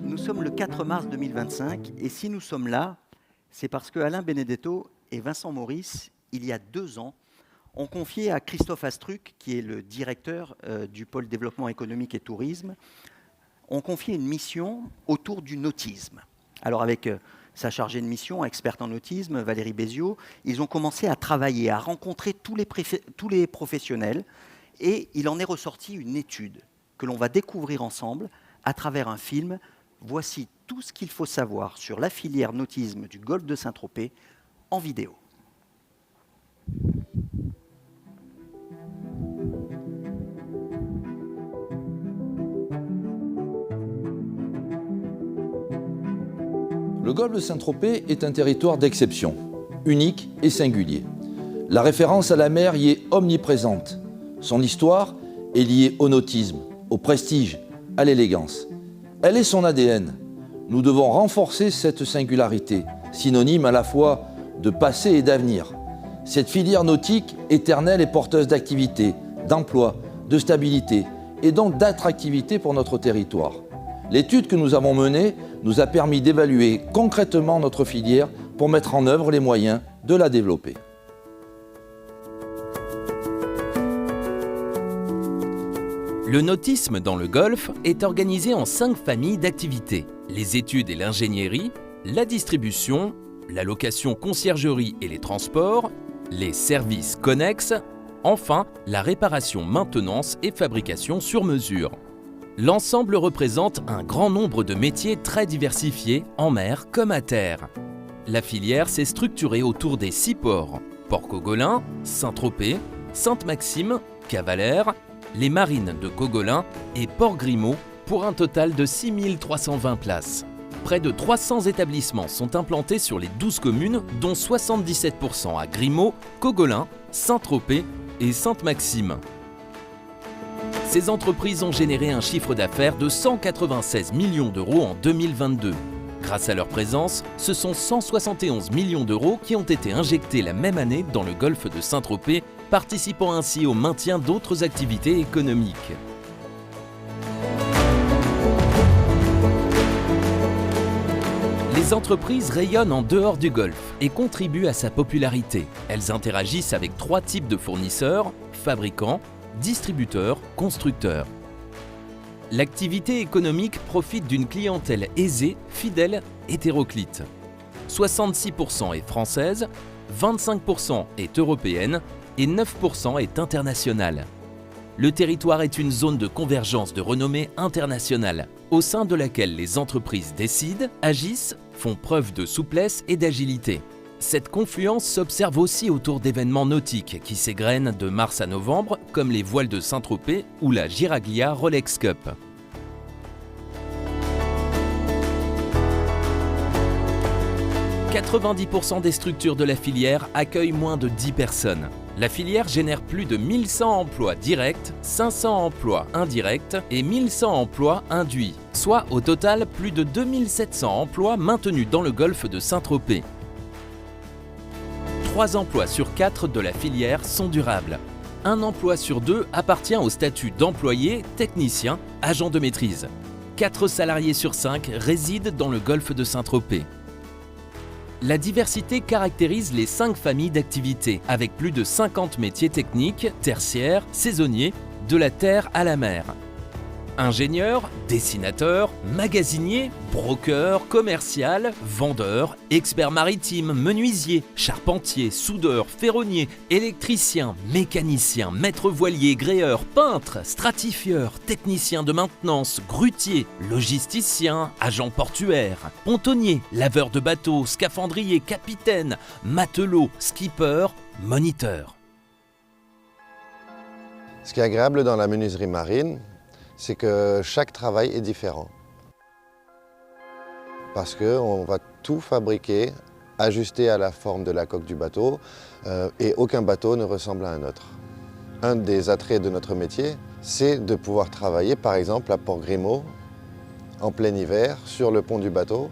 Nous sommes le 4 mars 2025 et si nous sommes là, c'est parce que Alain Benedetto et Vincent Maurice, il y a 2 ans, ont confié à Christophe Astruc, qui est le directeur du pôle développement économique et tourisme, ont confié une mission autour du nautisme. Alors avec sa chargée de mission, experte en nautisme, Valérie Béziot, ils ont commencé à travailler, à rencontrer tous les professionnels et il en est ressorti une étude que l'on va découvrir ensemble à travers un film. Voici tout ce qu'il faut savoir sur la filière nautisme du golfe de Saint-Tropez en vidéo. Le golfe de Saint-Tropez est un territoire d'exception, unique et singulier. La référence à la mer y est omniprésente. Son histoire est liée au nautisme, au prestige, à l'élégance. Elle est son ADN. Nous devons renforcer cette singularité, synonyme à la fois de passé et d'avenir. Cette filière nautique, éternelle et porteuse d'activité, d'emploi, de stabilité et donc d'attractivité pour notre territoire. L'étude que nous avons menée nous a permis d'évaluer concrètement notre filière pour mettre en œuvre les moyens de la développer. Le nautisme dans le golfe est organisé en 5 familles d'activités. Les études et l'ingénierie, la distribution, la location conciergerie et les transports, les services connexes, enfin la réparation, maintenance et fabrication sur mesure. L'ensemble représente un grand nombre de métiers très diversifiés en mer comme à terre. La filière s'est structurée autour des 6 ports, Port-Cogolin, Saint-Tropez, Sainte-Maxime, Cavalère, les marines de Cogolin et Port-Grimaud pour un total de 6 320 places. Près de 300 établissements sont implantés sur les 12 communes, dont 77% à Grimaud, Cogolin, Saint-Tropez et Sainte-Maxime. Ces entreprises ont généré un chiffre d'affaires de 196 millions d'euros en 2022. Grâce à leur présence, ce sont 171 millions d'euros qui ont été injectés la même année dans le golfe de Saint-Tropez, participant ainsi au maintien d'autres activités économiques. Les entreprises rayonnent en dehors du golfe et contribuent à sa popularité. Elles interagissent avec 3 types de fournisseurs, fabricants, distributeurs, constructeurs. L'activité économique profite d'une clientèle aisée, fidèle, hétéroclite. 66% est française, 25% est européenne et 9% est internationale. Le territoire est une zone de convergence de renommée internationale, au sein de laquelle les entreprises décident, agissent, font preuve de souplesse et d'agilité. Cette confluence s'observe aussi autour d'événements nautiques qui s'égrènent de mars à novembre, comme les voiles de Saint-Tropez ou la Giraglia Rolex Cup. « 90% des structures de la filière accueillent moins de 10 personnes. La filière génère plus de 1100 emplois directs, 500 emplois indirects et 1100 emplois induits, soit au total plus de 2700 emplois maintenus dans le golfe de Saint-Tropez. 3 emplois sur 4 de la filière sont durables. Un emploi sur 2 appartient au statut d'employé, technicien, agent de maîtrise. 4 salariés sur 5 résident dans le golfe de Saint-Tropez. La diversité caractérise les 5 familles d'activités, avec plus de 50 métiers techniques, tertiaires, saisonniers, de la terre à la mer. Ingénieur, dessinateur, magasinier, broker, commercial, vendeur, expert maritime, menuisier, charpentier, soudeur, ferronnier, électricien, mécanicien, maître voilier, gréeur, peintre, stratifieur, technicien de maintenance, grutier, logisticien, agent portuaire, pontonnier, laveur de bateau, scaphandrier, capitaine, matelot, skipper, moniteur. Ce qui est agréable dans la menuiserie marine, c'est que chaque travail est différent. Parce qu'on va tout fabriquer, ajuster à la forme de la coque du bateau, et aucun bateau ne ressemble à un autre. Un des attraits de notre métier, c'est de pouvoir travailler par exemple à Port-Grimaud, en plein hiver, sur le pont du bateau,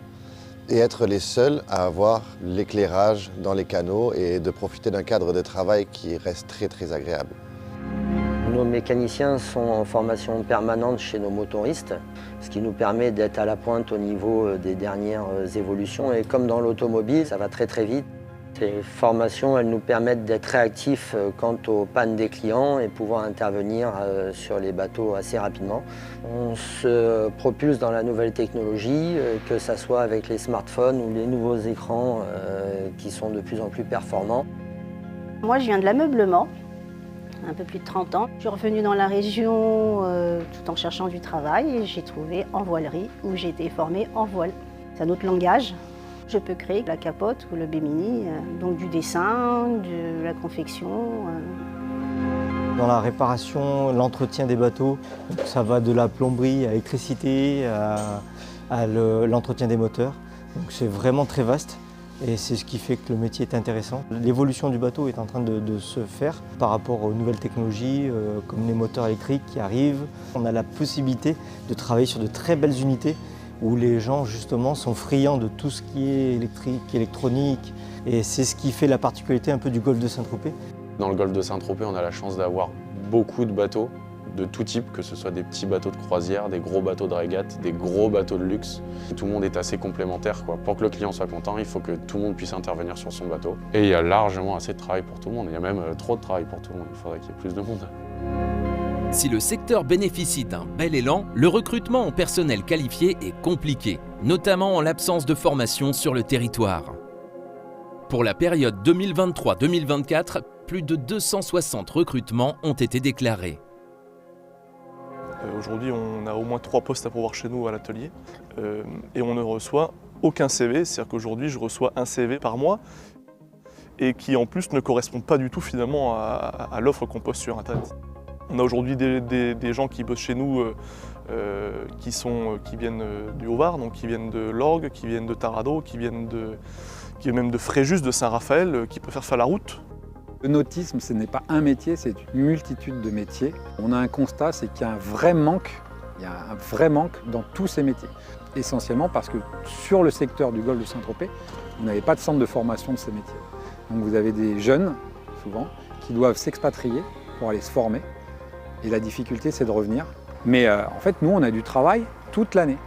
et être les seuls à avoir l'éclairage dans les canaux et de profiter d'un cadre de travail qui reste très très agréable. Nos mécaniciens sont en formation permanente chez nos motoristes, ce qui nous permet d'être à la pointe au niveau des dernières évolutions. Et comme dans l'automobile, ça va très très vite. Ces formations, elles nous permettent d'être réactifs quant aux pannes des clients et pouvoir intervenir sur les bateaux assez rapidement. On se propulse dans la nouvelle technologie, que ce soit avec les smartphones ou les nouveaux écrans qui sont de plus en plus performants. Moi, je viens de l'ameublement, un peu plus de 30 ans. Je suis revenue dans la région tout en cherchant du travail et j'ai trouvé en voilerie où j'ai été formée en voile. C'est un autre langage. Je peux créer la capote ou le bémini, donc du dessin, de la confection. Dans la réparation, l'entretien des bateaux, donc ça va de la plomberie à l'électricité, à l'entretien des moteurs. Donc c'est vraiment très vaste et c'est ce qui fait que le métier est intéressant. L'évolution du bateau est en train de se faire par rapport aux nouvelles technologies comme les moteurs électriques qui arrivent. On a la possibilité de travailler sur de très belles unités où les gens justement sont friands de tout ce qui est électrique, électronique. Et c'est ce qui fait la particularité un peu du golfe de Saint-Tropez. Dans le golfe de Saint-Tropez, on a la chance d'avoir beaucoup de bateaux de tout type, que ce soit des petits bateaux de croisière, des gros bateaux de régate, des gros bateaux de luxe. Tout le monde est assez complémentaire, quoi. Pour que le client soit content, il faut que tout le monde puisse intervenir sur son bateau. Et il y a largement assez de travail pour tout le monde. Il y a même trop de travail pour tout le monde. Il faudrait qu'il y ait plus de monde. Si le secteur bénéficie d'un bel élan, le recrutement en personnel qualifié est compliqué, notamment en l'absence de formation sur le territoire. Pour la période 2023-2024, plus de 260 recrutements ont été déclarés. Aujourd'hui, on a au moins 3 postes à pourvoir chez nous à l'atelier et on ne reçoit aucun CV. C'est-à-dire qu'aujourd'hui, je reçois un CV par mois et qui en plus ne correspond pas du tout finalement à l'offre qu'on poste sur Internet. On a aujourd'hui des gens qui bossent chez nous qui viennent du Haut-Var, donc qui viennent de l'Orgue, qui viennent de Tarado, qui viennent même de Fréjus, de Saint-Raphaël, qui préfèrent faire la route. Le nautisme, ce n'est pas un métier, c'est une multitude de métiers. On a un constat, c'est qu'il y a un vrai manque dans tous ces métiers. Essentiellement parce que sur le secteur du golfe de Saint-Tropez, vous n'avez pas de centre de formation de ces métiers. Donc vous avez des jeunes, souvent, qui doivent s'expatrier pour aller se former. Et la difficulté, c'est de revenir. Mais en fait, nous, on a du travail toute l'année.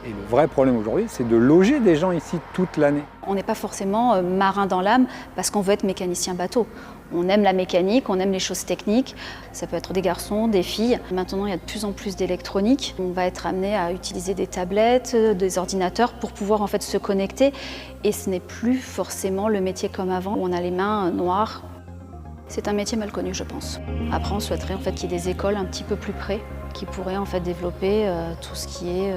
Et le vrai problème aujourd'hui, c'est de loger des gens ici toute l'année. On n'est pas forcément marin dans l'âme parce qu'on veut être mécanicien bateau. On aime la mécanique, on aime les choses techniques. Ça peut être des garçons, des filles. Maintenant, il y a de plus en plus d'électronique. On va être amené à utiliser des tablettes, des ordinateurs pour pouvoir en fait se connecter. Et ce n'est plus forcément le métier comme avant où on a les mains noires. C'est un métier mal connu, je pense. Après, on souhaiterait en fait qu'il y ait des écoles un petit peu plus près qui pourraient en fait développer tout ce qui est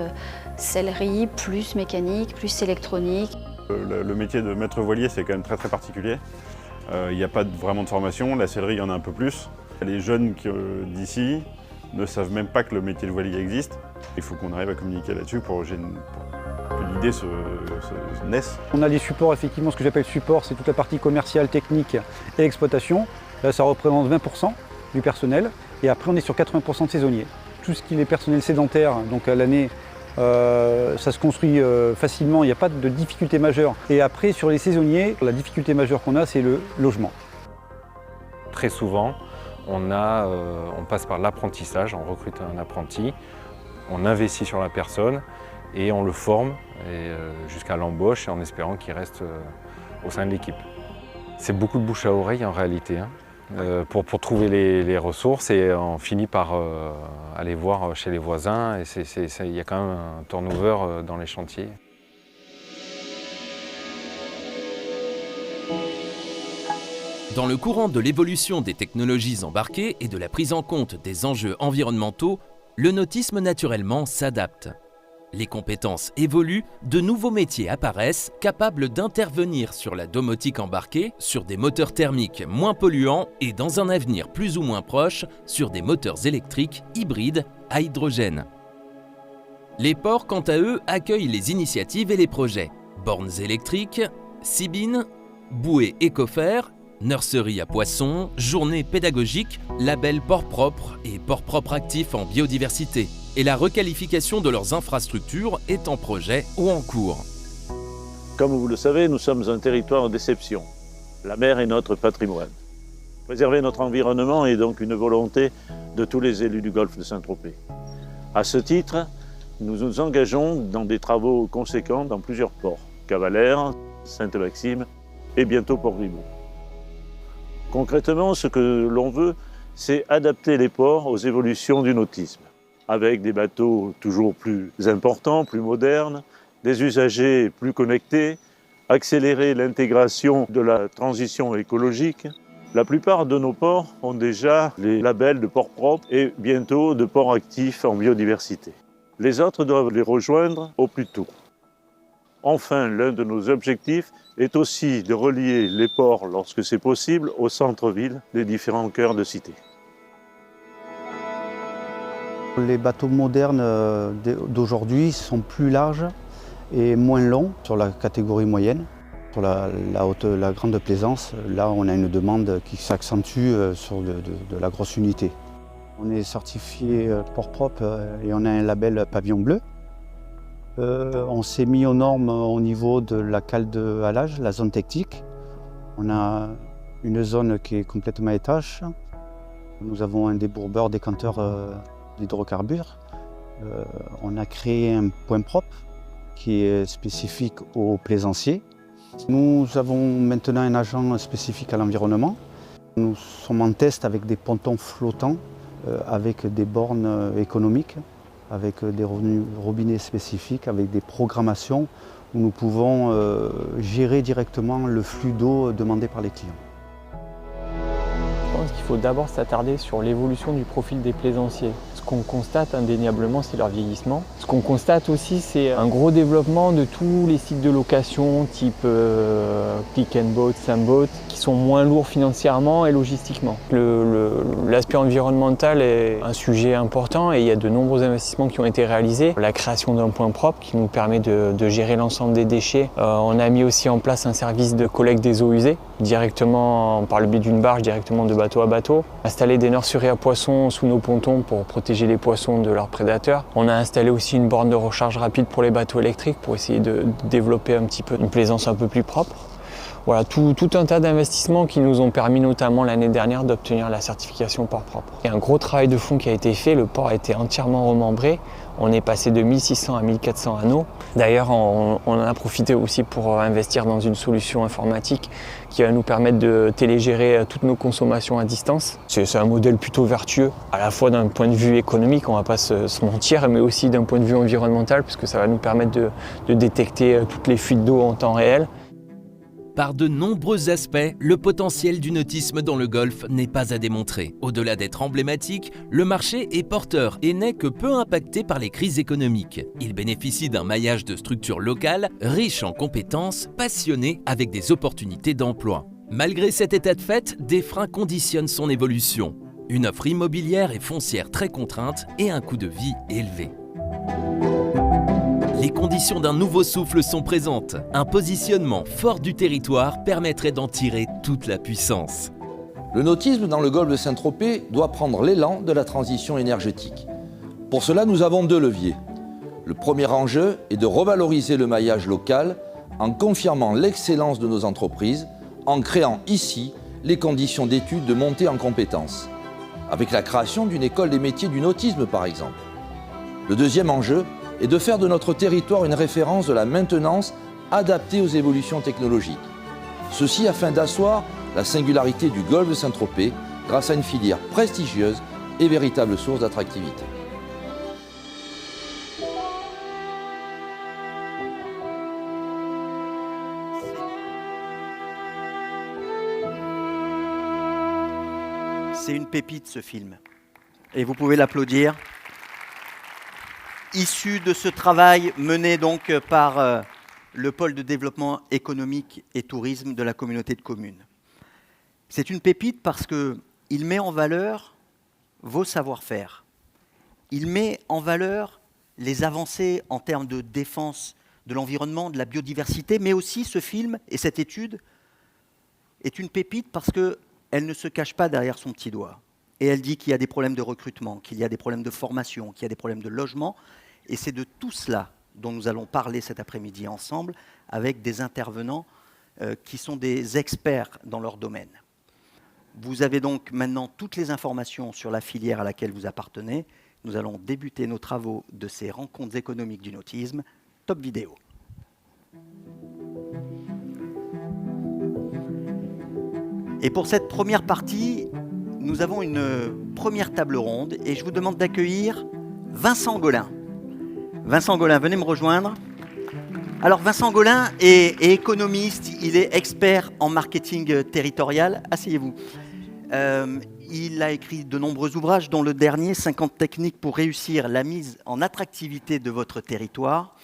sellerie, plus mécanique, plus électronique. Le métier de maître voilier, c'est quand même très particulier. Il n'y a pas vraiment de formation, la sellerie, il y en a un peu plus. Les jeunes d'ici ne savent même pas que le métier de voilier existe. Il faut qu'on arrive à communiquer là-dessus pour que l'idée se naisse. On a des supports, effectivement, ce que j'appelle support, c'est toute la partie commerciale, technique et exploitation. Là, ça représente 20% du personnel. Et après, on est sur 80% de saisonniers. Tout ce qui est personnel sédentaire, donc à l'année, ça se construit facilement, il n'y a pas de difficulté majeure. Et après, sur les saisonniers, la difficulté majeure qu'on a, c'est le logement. Très souvent, on passe par l'apprentissage, on recrute un apprenti, on investit sur la personne et on le forme jusqu'à l'embauche en espérant qu'il reste au sein de l'équipe. C'est beaucoup de bouche à oreille en réalité. Pour trouver les ressources et on finit par aller voir chez les voisins et il y a quand même un turnover dans les chantiers. Dans le courant de l'évolution des technologies embarquées et de la prise en compte des enjeux environnementaux, le nautisme naturellement s'adapte. Les compétences évoluent, de nouveaux métiers apparaissent, capables d'intervenir sur la domotique embarquée, sur des moteurs thermiques moins polluants et dans un avenir plus ou moins proche, sur des moteurs électriques hybrides à hydrogène. Les ports, quant à eux, accueillent les initiatives et les projets. Bornes électriques, Sibine, bouées écofer, nurserie à poissons, journées pédagogiques, label port propre et port propre actif en biodiversité. Et la requalification de leurs infrastructures est en projet ou en cours. Comme vous le savez, nous sommes un territoire en déception. La mer est notre patrimoine. Préserver notre environnement est donc une volonté de tous les élus du golfe de Saint-Tropez. À ce titre, nous nous engageons dans des travaux conséquents dans plusieurs ports, Cavalère, Sainte-Maxime et bientôt Port-Grimaud. Concrètement, ce que l'on veut, c'est adapter les ports aux évolutions du nautisme, avec des bateaux toujours plus importants, plus modernes, des usagers plus connectés, accélérer l'intégration de la transition écologique. La plupart de nos ports ont déjà les labels de ports propres et bientôt de ports actifs en biodiversité. Les autres doivent les rejoindre au plus tôt. Enfin, l'un de nos objectifs est aussi de relier les ports, lorsque c'est possible, au centre-ville des différents cœurs de cité. Les bateaux modernes d'aujourd'hui sont plus larges et moins longs sur la catégorie moyenne. Sur la grande plaisance, là on a une demande qui s'accentue sur de la grosse unité. On est certifié port propre et on a un label pavillon bleu. On s'est mis aux normes au niveau de la cale de halage, la zone technique. On a une zone qui est complètement étanche. Nous avons un débourbeur décanteur d'hydrocarbures. On a créé un point propre qui est spécifique aux plaisanciers. Nous avons maintenant un agent spécifique à l'environnement. Nous sommes en test avec des pontons flottants, avec des bornes économiques, avec des robinets spécifiques, avec des programmations où nous pouvons gérer directement le flux d'eau demandé par les clients. Je pense qu'il faut d'abord s'attarder sur l'évolution du profil des plaisanciers. Ce qu'on constate indéniablement, c'est leur vieillissement. Ce qu'on constate aussi, c'est un gros développement de tous les sites de location type Click and Boat, Samboat, qui sont moins lourds financièrement et logistiquement. L'aspect environnemental est un sujet important et il y a de nombreux investissements qui ont été réalisés. La création d'un point propre qui nous permet de gérer l'ensemble des déchets. On a mis aussi en place un service de collecte des eaux usées, directement par le biais d'une barge, directement de bateau à bateau. Installer des nurseries à poissons sous nos pontons pour protéger les poissons de leurs prédateurs. On a installé aussi une borne de recharge rapide pour les bateaux électriques pour essayer de développer un petit peu une plaisance un peu plus propre. Voilà, tout un tas d'investissements qui nous ont permis notamment l'année dernière d'obtenir la certification port propre. Il y a un gros travail de fond qui a été fait, le port a été entièrement remembré. On est passé de 1600 à 1400 anneaux. D'ailleurs, on en a profité aussi pour investir dans une solution informatique qui va nous permettre de télégérer toutes nos consommations à distance. C'est un modèle plutôt vertueux, à la fois d'un point de vue économique, on ne va pas se mentir, mais aussi d'un point de vue environnemental, puisque ça va nous permettre de détecter toutes les fuites d'eau en temps réel. Par de nombreux aspects, le potentiel du nautisme dans le Golfe n'est pas à démontrer. Au-delà d'être emblématique, le marché est porteur et n'est que peu impacté par les crises économiques. Il bénéficie d'un maillage de structures locales, riches en compétences, passionnées avec des opportunités d'emploi. Malgré cet état de fait, des freins conditionnent son évolution. Une offre immobilière et foncière très contrainte et un coût de vie élevé. Les conditions d'un nouveau souffle sont présentes. Un positionnement fort du territoire permettrait d'en tirer toute la puissance. Le nautisme dans le golfe de Saint-Tropez doit prendre l'élan de la transition énergétique. Pour cela, nous avons deux leviers. Le premier enjeu est de revaloriser le maillage local en confirmant l'excellence de nos entreprises, en créant ici les conditions d'études de montée en compétences, avec la création d'une école des métiers du nautisme par exemple. Le deuxième enjeu est de faire de notre territoire une référence de la maintenance adaptée aux évolutions technologiques. Ceci afin d'asseoir la singularité du golfe de Saint-Tropez grâce à une filière prestigieuse et véritable source d'attractivité. C'est une pépite ce film. Et vous pouvez l'applaudir. Issu de ce travail mené donc par le pôle de développement économique et tourisme de la communauté de communes. C'est une pépite parce qu'il met en valeur vos savoir-faire. Il met en valeur les avancées en termes de défense de l'environnement, de la biodiversité, mais aussi ce film et cette étude est une pépite parce qu'elle ne se cache pas derrière son petit doigt. Et elle dit qu'il y a des problèmes de recrutement, qu'il y a des problèmes de formation, qu'il y a des problèmes de logement. Et c'est de tout cela dont nous allons parler cet après-midi ensemble avec des intervenants qui sont des experts dans leur domaine. Vous avez donc maintenant toutes les informations sur la filière à laquelle vous appartenez. Nous allons débuter nos travaux de ces rencontres économiques du nautisme. Top vidéo. Et pour cette première partie, nous avons une première table ronde et je vous demande d'accueillir Vincent Golin. Vincent Golin, venez me rejoindre. Alors Vincent Golin est économiste, il est expert en marketing territorial. Asseyez-vous. Il a écrit de nombreux ouvrages, dont le dernier, 50 techniques pour réussir la mise en attractivité de votre territoire.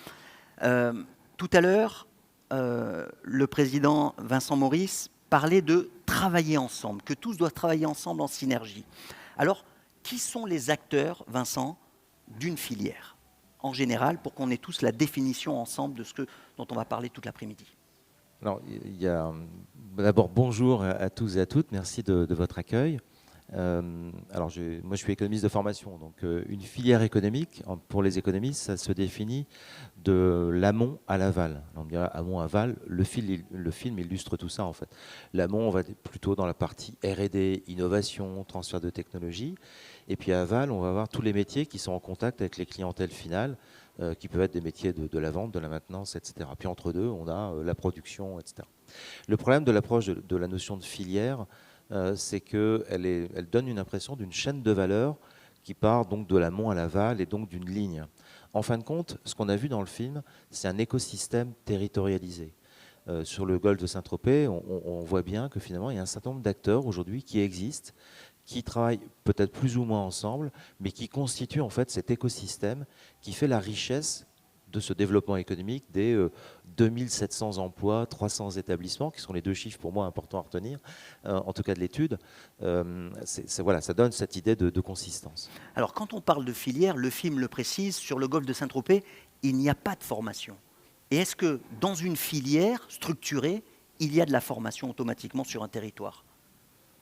Tout à l'heure, le président Vincent Maurice parlait de travailler ensemble, que tous doivent travailler ensemble en synergie. Alors, qui sont les acteurs, Vincent, d'une filière, en général, pour qu'on ait tous la définition ensemble de ce dont on va parler toute l'après-midi? Alors, d'abord, bonjour à tous et à toutes, merci de votre accueil. Alors, moi, je suis économiste de formation, donc une filière économique, pour les économistes, ça se définit de l'amont à l'aval. On dirait amont-aval, le film illustre tout ça, en fait. L'amont, on va plutôt dans la partie R&D, innovation, transfert de technologie, et puis à aval, on va avoir tous les métiers qui sont en contact avec les clientèles finales, qui peuvent être des métiers de la vente, de la maintenance, etc. Puis entre deux, on a la production, etc. Le problème de l'approche de la notion de filière, c'est qu'elle donne une impression d'une chaîne de valeur qui part donc de l'amont à l'aval et donc d'une ligne. En fin de compte, ce qu'on a vu dans le film, c'est un écosystème territorialisé. Sur le golfe de Saint-Tropez, on voit bien que finalement, il y a un certain nombre d'acteurs aujourd'hui qui existent, qui travaillent peut-être plus ou moins ensemble, mais qui constituent en fait cet écosystème qui fait la richesse de ce développement économique des 2700 emplois, 300 établissements, qui sont les deux chiffres pour moi importants à retenir, en tout cas de l'étude. Voilà, ça donne cette idée de consistance. Alors quand on parle de filière, le film le précise, sur le golfe de Saint-Tropez, il n'y a pas de formation. Et est-ce que dans une filière structurée, il y a de la formation automatiquement sur un territoire ?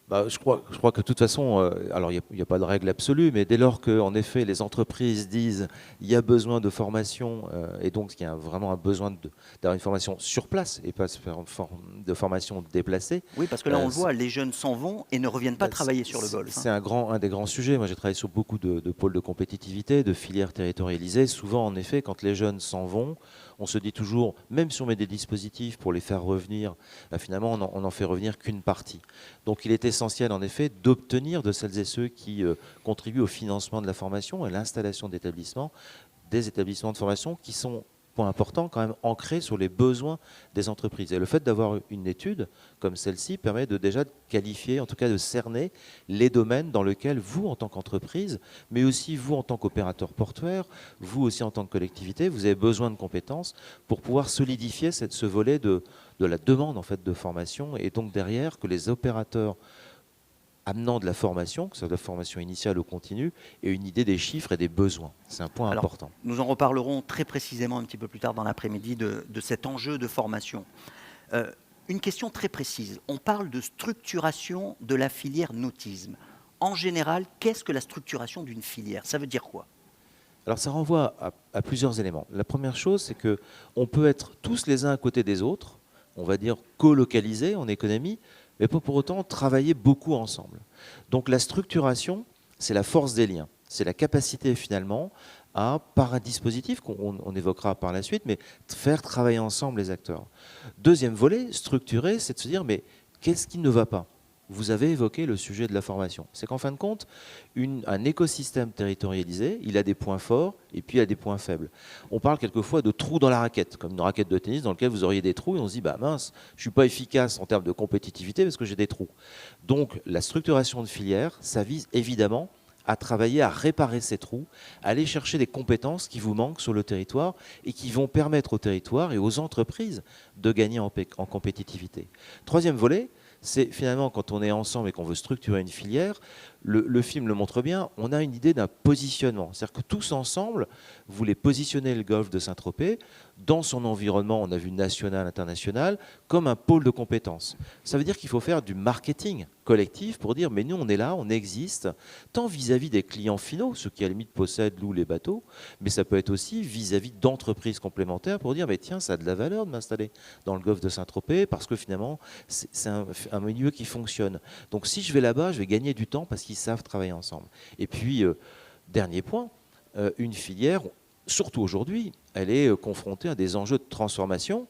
Je crois que de toute façon, alors il n'y a pas de règle absolue, mais dès lors que, en effet, les entreprises disent il y a besoin de formation, et donc il y a vraiment un besoin d'avoir une formation sur place et pas de formation déplacée. Oui, parce que là on le voit, les jeunes s'en vont et ne reviennent pas travailler sur le golfe. C'est un des grands sujets. Moi j'ai travaillé sur beaucoup de pôles de compétitivité, de filières territorialisées. Souvent, en effet, quand les jeunes s'en vont, on se dit toujours, même si on met des dispositifs pour les faire revenir, finalement on n'en fait revenir qu'une partie. Donc il est essentiel en effet d'obtenir de celles et ceux qui contribuent au financement de la formation et l'installation d'établissements, des établissements de formation qui sont, point important, quand même ancrés sur les besoins des entreprises. Et le fait d'avoir une étude comme celle-ci permet de déjà qualifier, en tout cas de cerner les domaines dans lesquels vous, en tant qu'entreprise, mais aussi vous, en tant qu'opérateur portuaire, vous aussi en tant que collectivité, vous avez besoin de compétences pour pouvoir solidifier ce volet de la demande en fait, de formation, et donc derrière que les opérateurs amenant de la formation, que ce soit de la formation initiale ou continue, et une idée des chiffres et des besoins. C'est un point important. Nous en reparlerons très précisément un petit peu plus tard dans l'après-midi de cet enjeu de formation. Une question très précise. On parle de structuration de la filière nautisme. En général, qu'est-ce que la structuration d'une filière? Ça veut dire quoi? Alors ça renvoie à plusieurs éléments. La première chose, c'est qu'on peut être tous les uns à côté des autres, on va dire colocalisés en économie, mais pas pour autant travailler beaucoup ensemble. Donc la structuration, c'est la force des liens. C'est la capacité finalement à, par un dispositif qu'on évoquera par la suite, mais faire travailler ensemble les acteurs. Deuxième volet, structuré, c'est de se dire, mais qu'est-ce qui ne va pas? Vous avez évoqué le sujet de la formation. C'est qu'en fin de compte, un écosystème territorialisé, il a des points forts et puis il a des points faibles. On parle quelquefois de trous dans la raquette, comme une raquette de tennis dans laquelle vous auriez des trous et on se dit, bah mince, je ne suis pas efficace en termes de compétitivité parce que j'ai des trous. Donc la structuration de filière, ça vise évidemment à travailler à réparer ces trous, à aller chercher des compétences qui vous manquent sur le territoire et qui vont permettre au territoire et aux entreprises de gagner en compétitivité. Troisième volet, c'est finalement quand on est ensemble et qu'on veut structurer une filière, le film le montre bien, on a une idée d'un positionnement. C'est-à-dire que tous ensemble, vous voulez positionner le golfe de Saint-Tropez dans son environnement, on a vu national, international, comme un pôle de compétences. Ça veut dire qu'il faut faire du marketing collectif pour dire mais nous on est là, on existe, tant vis-à-vis des clients finaux, ceux qui à la limite possèdent, louent les bateaux, mais ça peut être aussi vis-à-vis d'entreprises complémentaires pour dire mais tiens, ça a de la valeur de m'installer dans le golfe de Saint-Tropez parce que finalement c'est un milieu qui fonctionne. Donc si je vais là-bas, je vais gagner du temps parce qu'ils savent travailler ensemble. Et puis, dernier point, une filière, surtout aujourd'hui, elle est confrontée à des enjeux de transformation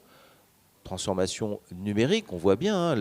numérique, on voit bien hein,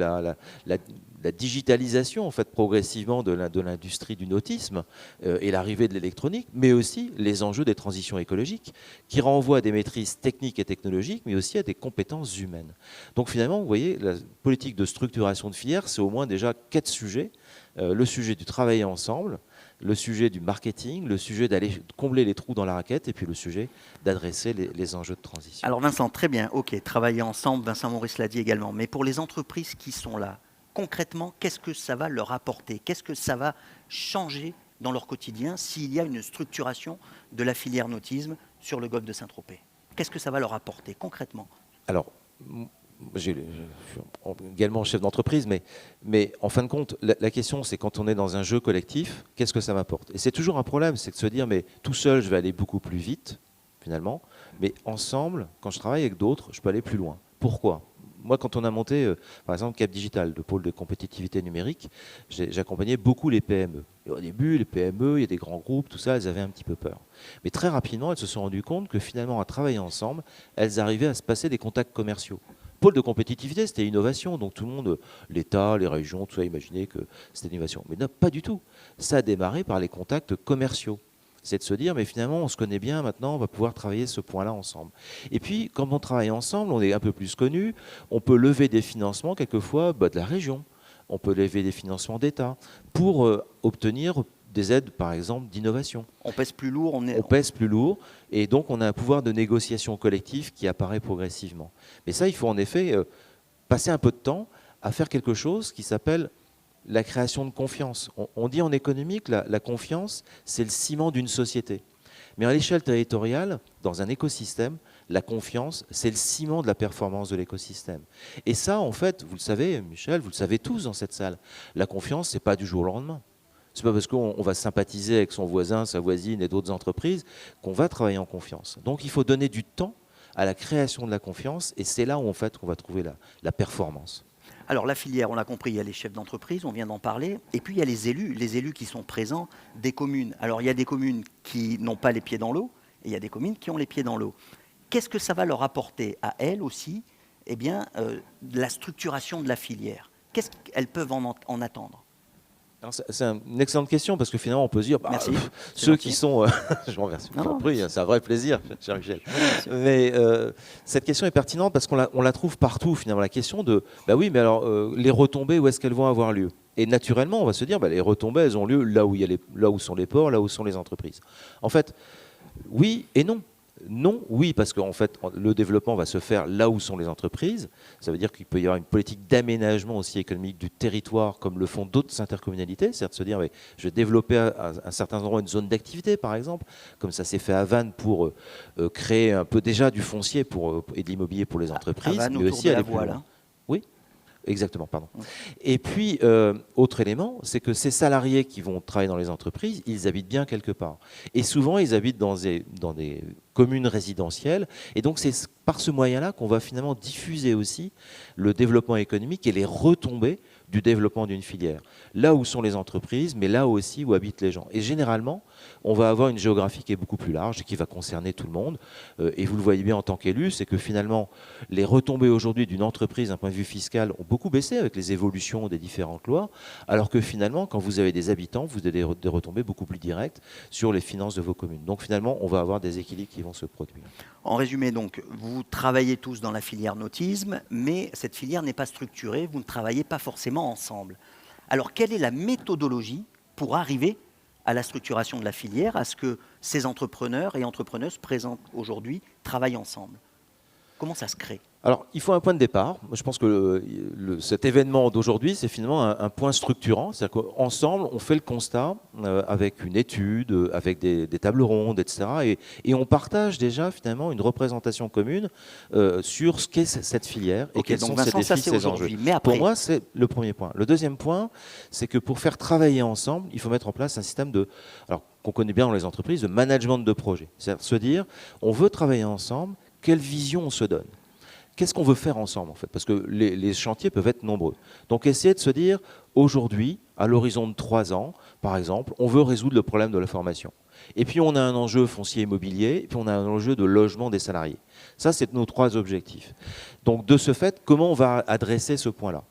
la digitalisation en fait, progressivement de l'industrie du nautisme et l'arrivée de l'électronique, mais aussi les enjeux des transitions écologiques qui renvoient à des maîtrises techniques et technologiques, mais aussi à des compétences humaines. Donc finalement, vous voyez, la politique de structuration de filière, c'est au moins déjà 4 sujets. Le sujet du travailler ensemble, le sujet du marketing, le sujet d'aller combler les trous dans la raquette et puis le sujet d'adresser les enjeux de transition. Alors Vincent, très bien, ok, travailler ensemble, Vincent Maurice l'a dit également, mais pour les entreprises qui sont là, concrètement, qu'est-ce que ça va leur apporter? Qu'est-ce que ça va changer dans leur quotidien s'il y a une structuration de la filière nautisme sur le golfe de Saint-Tropez? Qu'est-ce que ça va leur apporter concrètement? Alors, je suis également chef d'entreprise, mais en fin de compte, la question, c'est quand on est dans un jeu collectif, qu'est-ce que ça m'apporte? Et c'est toujours un problème, c'est de se dire, mais tout seul, je vais aller beaucoup plus vite, finalement, mais ensemble, quand je travaille avec d'autres, je peux aller plus loin. Pourquoi? Moi, quand on a monté, par exemple, Cap Digital, le pôle de compétitivité numérique, j'accompagnais beaucoup les PME. Et au début, les PME, il y a des grands groupes, tout ça, elles avaient un petit peu peur. Mais très rapidement, elles se sont rendues compte que finalement, à travailler ensemble, elles arrivaient à se passer des contacts commerciaux. Pôle de compétitivité, c'était innovation, donc tout le monde, l'État, les régions, tout ça, imaginaient que c'était l'innovation. Mais non, pas du tout. Ça a démarré par les contacts commerciaux. C'est de se dire, mais finalement, on se connaît bien, maintenant, on va pouvoir travailler ce point-là ensemble. Et puis, quand on travaille ensemble, on est un peu plus connus, on peut lever des financements, quelquefois, de la région. On peut lever des financements d'État pour obtenir des aides, par exemple, d'innovation. On pèse plus lourd, on pèse plus lourd, et donc on a un pouvoir de négociation collective qui apparaît progressivement. Mais ça, il faut en effet passer un peu de temps à faire quelque chose qui s'appelle la création de confiance. On dit en économie que la confiance, c'est le ciment d'une société. Mais à l'échelle territoriale, dans un écosystème, la confiance, c'est le ciment de la performance de l'écosystème. Et ça, en fait, vous le savez, Michel, vous le savez tous dans cette salle, la confiance, c'est pas du jour au lendemain. C'est pas parce qu'on va sympathiser avec son voisin, sa voisine et d'autres entreprises qu'on va travailler en confiance. Donc il faut donner du temps à la création de la confiance et c'est là où en fait qu'on va trouver la performance. Alors la filière, on l'a compris, il y a les chefs d'entreprise, on vient d'en parler, et puis il y a les élus qui sont présents des communes. Alors il y a des communes qui n'ont pas les pieds dans l'eau et il y a des communes qui ont les pieds dans l'eau. Qu'est-ce que ça va leur apporter à elles aussi? Eh bien, la structuration de la filière. Qu'est-ce qu'elles peuvent en attendre? C'est une excellente question parce que finalement on peut se dire ceux qui sont je vous remercie, c'est un vrai plaisir, cher Michel. Mais cette question est pertinente parce qu'on la trouve partout finalement, la question de oui, mais alors les retombées, où est-ce qu'elles vont avoir lieu? Et naturellement on va se dire les retombées, elles ont lieu là où sont les ports, là où sont les entreprises. En fait, oui et non. Non, oui, parce qu'en fait, le développement va se faire là où sont les entreprises. Ça veut dire qu'il peut y avoir une politique d'aménagement aussi économique du territoire, comme le font d'autres intercommunalités. C'est-à-dire de se dire, je vais développer à un certain endroit une zone d'activité, par exemple, comme ça s'est fait à Vannes pour créer un peu déjà du foncier et de l'immobilier pour les entreprises, Vannes, mais aussi aller plus loin. Oui. Exactement, pardon. Et puis, autre élément, c'est que ces salariés qui vont travailler dans les entreprises, ils habitent bien quelque part. Et souvent, ils habitent dans des communes résidentielles. Et donc, c'est par ce moyen-là qu'on va finalement diffuser aussi le développement économique et les retombées du développement d'une filière. Là où sont les entreprises, mais là aussi où habitent les gens. Et généralement, on va avoir une géographie qui est beaucoup plus large et qui va concerner tout le monde. Et vous le voyez bien en tant qu'élu, c'est que finalement, les retombées aujourd'hui d'une entreprise d'un point de vue fiscal ont beaucoup baissé avec les évolutions des différentes lois, alors que finalement, quand vous avez des habitants, vous avez des retombées beaucoup plus directes sur les finances de vos communes. Donc finalement, on va avoir des équilibres qui vont se produire. En résumé, donc, vous travaillez tous dans la filière nautisme, mais cette filière n'est pas structurée, vous ne travaillez pas forcément ensemble. Alors, quelle est la méthodologie pour arriver à la structuration de la filière, à ce que ces entrepreneurs et entrepreneuses présents aujourd'hui travaillent ensemble? Comment ça se crée? Alors, il faut un point de départ. Moi, je pense que cet événement d'aujourd'hui, c'est finalement un point structurant. C'est-à-dire qu'ensemble, on fait le constat avec une étude, avec des tables rondes, etc. Et on partage déjà finalement une représentation commune sur ce qu'est cette filière et quels sont ses défis, ses enjeux. Mais après... Pour moi, c'est le premier point. Le deuxième point, c'est que pour faire travailler ensemble, il faut mettre en place un système de... Alors, qu'on connaît bien dans les entreprises, de management de projet. C'est-à-dire se dire, on veut travailler ensemble, quelle vision on se donne ? Qu'est-ce qu'on veut faire ensemble en fait? Parce que les chantiers peuvent être nombreux. Donc essayer de se dire, aujourd'hui, à l'horizon de 3 ans, par exemple, on veut résoudre le problème de la formation. Et puis on a un enjeu foncier immobilier, et puis on a un enjeu de logement des salariés. Ça, c'est nos 3 objectifs. Donc de ce fait, comment on va adresser ce point-là?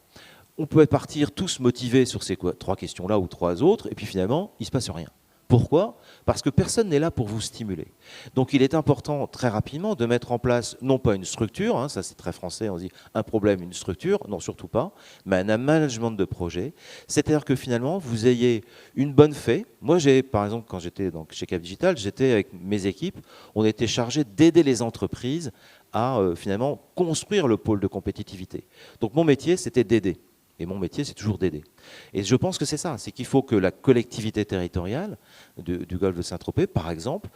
On peut partir tous motivés sur ces 3 questions-là ou 3 autres, et puis finalement, il ne se passe rien. Pourquoi? Parce que personne n'est là pour vous stimuler. Donc il est important très rapidement de mettre en place, non pas une structure, hein, ça c'est très français, on dit un problème, une structure, non surtout pas, mais un management de projet. C'est-à-dire que finalement vous ayez une bonne fée. Moi j'ai, par exemple, quand j'étais chez Cap Digital, j'étais avec mes équipes, on était chargé d'aider les entreprises à finalement construire le pôle de compétitivité. Donc mon métier c'était d'aider. Et mon métier, c'est toujours d'aider. Et je pense que c'est ça, c'est qu'il faut que la collectivité territoriale du golfe de Saint-Tropez, par exemple,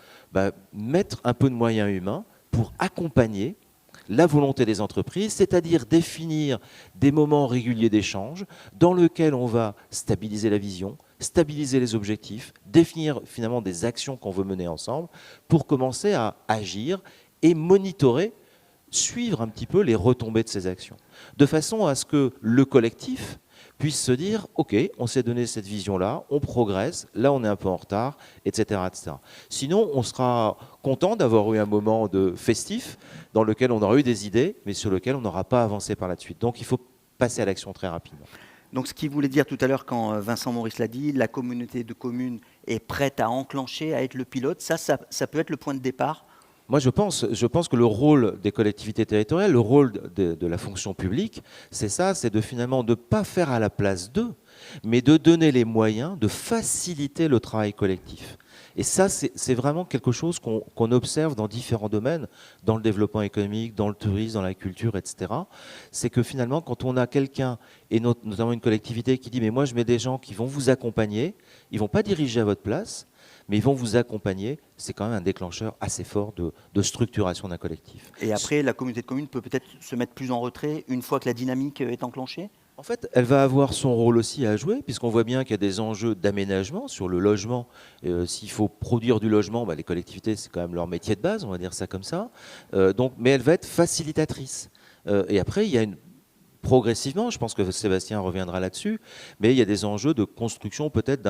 mettre un peu de moyens humains pour accompagner la volonté des entreprises, c'est-à-dire définir des moments réguliers d'échange dans lesquels on va stabiliser la vision, stabiliser les objectifs, définir finalement des actions qu'on veut mener ensemble pour commencer à agir et monitorer, suivre un petit peu les retombées de ces actions, de façon à ce que le collectif puisse se dire « Ok, on s'est donné cette vision-là, on progresse, là on est un peu en retard, etc. etc. » Sinon, on sera content d'avoir eu un moment de festif dans lequel on aura eu des idées, mais sur lequel on n'aura pas avancé par la suite. Donc il faut passer à l'action très rapidement. Donc ce qu'il voulait dire tout à l'heure quand Vincent Maurice l'a dit, la communauté de communes est prête à enclencher, à être le pilote, ça peut être le point de départ. Moi, je pense que le rôle des collectivités territoriales, le rôle de la fonction publique, c'est ça, c'est de finalement ne pas faire à la place d'eux, mais de donner les moyens de faciliter le travail collectif. Et ça, c'est vraiment quelque chose qu'on observe dans différents domaines, dans le développement économique, dans le tourisme, dans la culture, etc. C'est que finalement, quand on a quelqu'un, et notamment une collectivité qui dit « mais moi, je mets des gens qui vont vous accompagner, ils ne vont pas diriger à votre place », mais ils vont vous accompagner, c'est quand même un déclencheur assez fort de structuration d'un collectif. Et après, la communauté de communes peut peut-être se mettre plus en retrait une fois que la dynamique est enclenchée? En fait, elle va avoir son rôle aussi à jouer, puisqu'on voit bien qu'il y a des enjeux d'aménagement sur le logement. S'il faut produire du logement, les collectivités, c'est quand même leur métier de base, on va dire ça comme ça. Mais elle va être facilitatrice. Et après, il y a progressivement, je pense que Sébastien reviendra là-dessus, mais il y a des enjeux de construction peut-être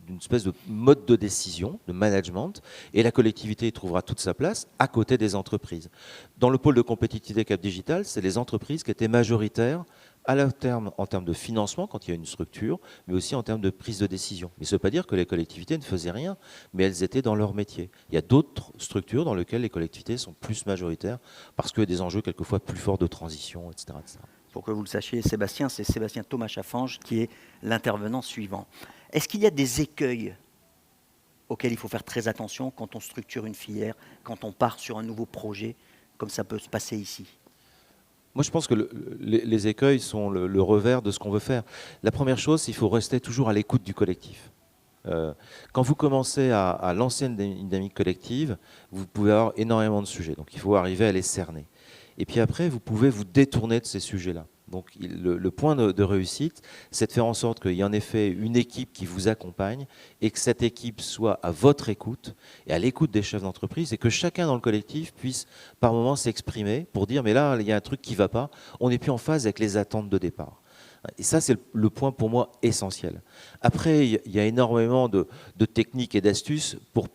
d'une espèce de mode de décision, de management, et la collectivité trouvera toute sa place à côté des entreprises. Dans le pôle de compétitivité Cap Digital, c'est les entreprises qui étaient majoritaires en termes de financement quand il y a une structure, mais aussi en termes de prise de décision. Mais ça ne veut pas dire que les collectivités ne faisaient rien, mais elles étaient dans leur métier. Il y a d'autres structures dans lesquelles les collectivités sont plus majoritaires parce qu'il y a des enjeux quelquefois plus forts de transition, etc. etc. Pour que vous le sachiez, Sébastien, c'est Sébastien Thomas Chaffange qui est l'intervenant suivant. Est-ce qu'il y a des écueils auxquels il faut faire très attention quand on structure une filière, quand on part sur un nouveau projet, comme ça peut se passer ici? Moi, je pense que les écueils sont le revers de ce qu'on veut faire. La première chose, c'est qu'il faut rester toujours à l'écoute du collectif. Quand vous commencez à lancer une dynamique collective, vous pouvez avoir énormément de sujets. Donc, il faut arriver à les cerner. Et puis après, vous pouvez vous détourner de ces sujets-là. Donc le point de réussite, c'est de faire en sorte qu'il y ait en effet une équipe qui vous accompagne et que cette équipe soit à votre écoute et à l'écoute des chefs d'entreprise et que chacun dans le collectif puisse par moments s'exprimer pour dire mais là, il y a un truc qui ne va pas, on n'est plus en phase avec les attentes de départ. Et ça, c'est le point pour moi essentiel. Après, il y a énormément de techniques et d'astuces pour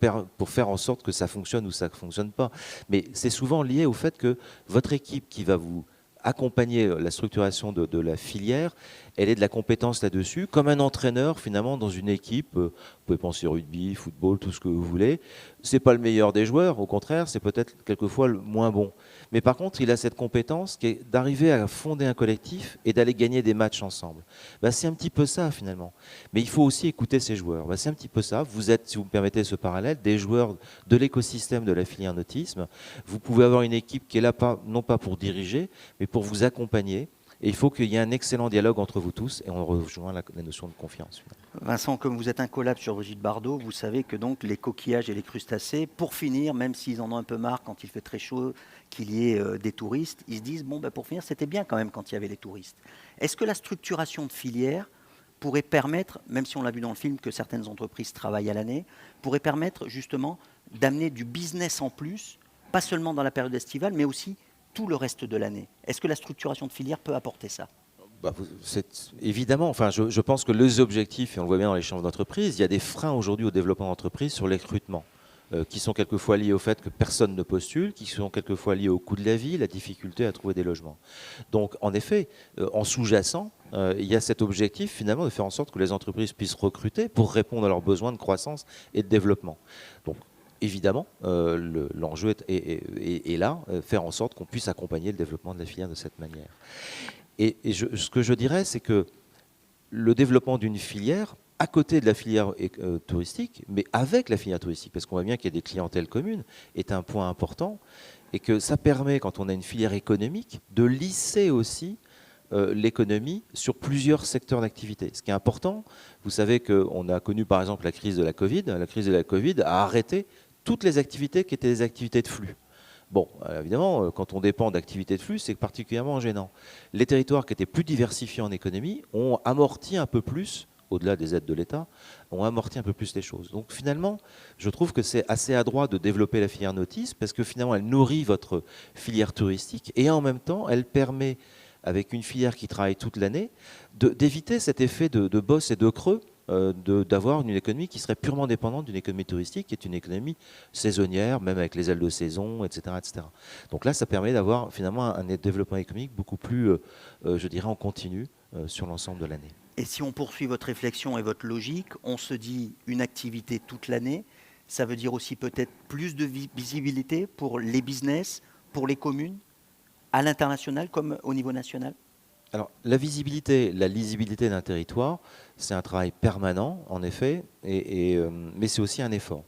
faire en sorte que ça fonctionne ou ça ne fonctionne pas. Mais c'est souvent lié au fait que votre équipe qui va vous accompagner la structuration de la filière, elle est de la compétence là-dessus, comme un entraîneur finalement dans une équipe, vous pouvez penser rugby, football, tout ce que vous voulez, c'est pas le meilleur des joueurs, au contraire, c'est peut-être quelquefois le moins bon. Mais par contre, il a cette compétence qui est d'arriver à fonder un collectif et d'aller gagner des matchs ensemble. C'est un petit peu ça finalement. Mais il faut aussi écouter ces joueurs. C'est un petit peu ça. Vous êtes, si vous me permettez ce parallèle, des joueurs de l'écosystème de la filière nautisme. Vous pouvez avoir une équipe qui est là non pas pour diriger, mais pour vous accompagner. Et il faut qu'il y ait un excellent dialogue entre vous tous et on rejoint la notion de confiance. Vincent, comme vous êtes incollable sur Brigitte Bardot, vous savez que donc les coquillages et les crustacés, pour finir, même s'ils en ont un peu marre quand il fait très chaud, qu'il y ait des touristes, ils se disent, bon, pour finir, c'était bien quand même quand il y avait les touristes. Est-ce que la structuration de filière pourrait permettre, même si on l'a vu dans le film que certaines entreprises travaillent à l'année, pourrait permettre justement d'amener du business en plus, pas seulement dans la période estivale, mais aussi tout le reste de l'année. Est-ce que la structuration de filière peut apporter ça ? Évidemment, enfin, je pense que les objectifs, et on le voit bien dans les chambres d'entreprise, il y a des freins aujourd'hui au développement d'entreprise sur les recrutements, qui sont quelquefois liés au fait que personne ne postule, qui sont quelquefois liés au coût de la vie, la difficulté à trouver des logements. Donc, en effet, en sous-jacent, il y a cet objectif finalement de faire en sorte que les entreprises puissent recruter pour répondre à leurs besoins de croissance et de développement. Donc, évidemment, l'enjeu est là, faire en sorte qu'on puisse accompagner le développement de la filière de cette manière. Et ce que je dirais, c'est que le développement d'une filière, à côté de la filière touristique, mais avec la filière touristique, parce qu'on voit bien qu'il y a des clientèles communes, est un point important, et que ça permet, quand on a une filière économique, de lisser aussi l'économie sur plusieurs secteurs d'activité. Ce qui est important, vous savez qu'on a connu par exemple la crise de la Covid. La crise de la Covid a arrêté toutes les activités qui étaient des activités de flux. Bon, évidemment, quand on dépend d'activités de flux, c'est particulièrement gênant. Les territoires qui étaient plus diversifiés en économie ont amorti un peu plus, au-delà des aides de l'État, ont amorti un peu plus les choses. Donc finalement, je trouve que c'est assez adroit de développer la filière nautisme parce que finalement, elle nourrit votre filière touristique et en même temps, elle permet, avec une filière qui travaille toute l'année, d'éviter cet effet de bosse et de creux, d'avoir une économie qui serait purement dépendante d'une économie touristique, qui est une économie saisonnière, même avec les ailes de saison, etc. etc. Donc là, ça permet d'avoir finalement un développement économique beaucoup plus, je dirais, en continu sur l'ensemble de l'année. Et si on poursuit votre réflexion et votre logique, on se dit une activité toute l'année, ça veut dire aussi peut-être plus de visibilité pour les business, pour les communes, à l'international comme au niveau national ? Alors, la visibilité, la lisibilité d'un territoire, c'est un travail permanent, en effet, mais c'est aussi un effort.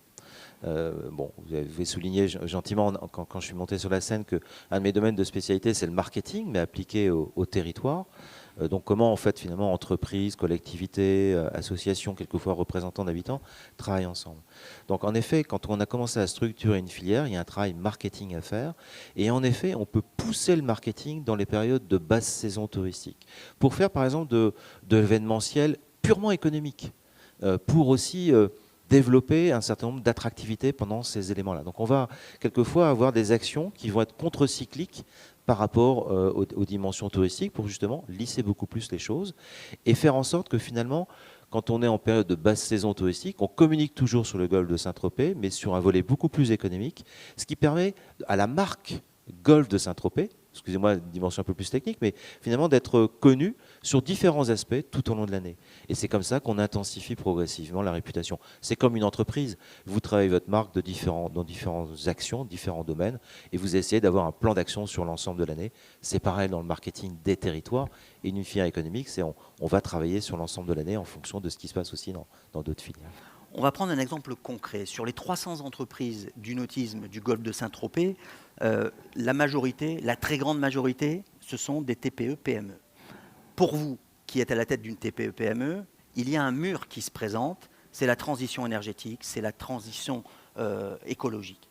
Bon, vous avez souligné gentiment, quand je suis monté sur la scène, qu'un de mes domaines de spécialité, c'est le marketing, mais appliqué au territoire. Donc comment en fait finalement entreprises, collectivités, associations, quelquefois représentants d'habitants travaillent ensemble. Donc en effet, quand on a commencé à structurer une filière, il y a un travail marketing à faire et en effet on peut pousser le marketing dans les périodes de basse saison touristique pour faire par exemple de l'événementiel purement économique, pour aussi développer un certain nombre d'attractivités pendant ces éléments-là. Donc on va quelquefois avoir des actions qui vont être contre-cycliques par rapport aux dimensions touristiques pour justement lisser beaucoup plus les choses et faire en sorte que finalement, quand on est en période de basse saison touristique, on communique toujours sur le golfe de Saint-Tropez, mais sur un volet beaucoup plus économique, ce qui permet à la marque Golfe de Saint-Tropez, excusez-moi, une dimension un peu plus technique, mais finalement d'être connu sur différents aspects tout au long de l'année. Et c'est comme ça qu'on intensifie progressivement la réputation. C'est comme une entreprise. Vous travaillez votre marque dans différentes actions, différents domaines, et vous essayez d'avoir un plan d'action sur l'ensemble de l'année. C'est pareil dans le marketing des territoires. Et une filière économique, c'est on va travailler sur l'ensemble de l'année en fonction de ce qui se passe aussi dans d'autres filières. On va prendre un exemple concret. Sur les 300 entreprises du nautisme du golfe de Saint-Tropez, la majorité, la très grande majorité, ce sont des TPE-PME. Pour vous, qui êtes à la tête d'une TPE-PME, il y a un mur qui se présente, c'est la transition énergétique, c'est la transition écologique.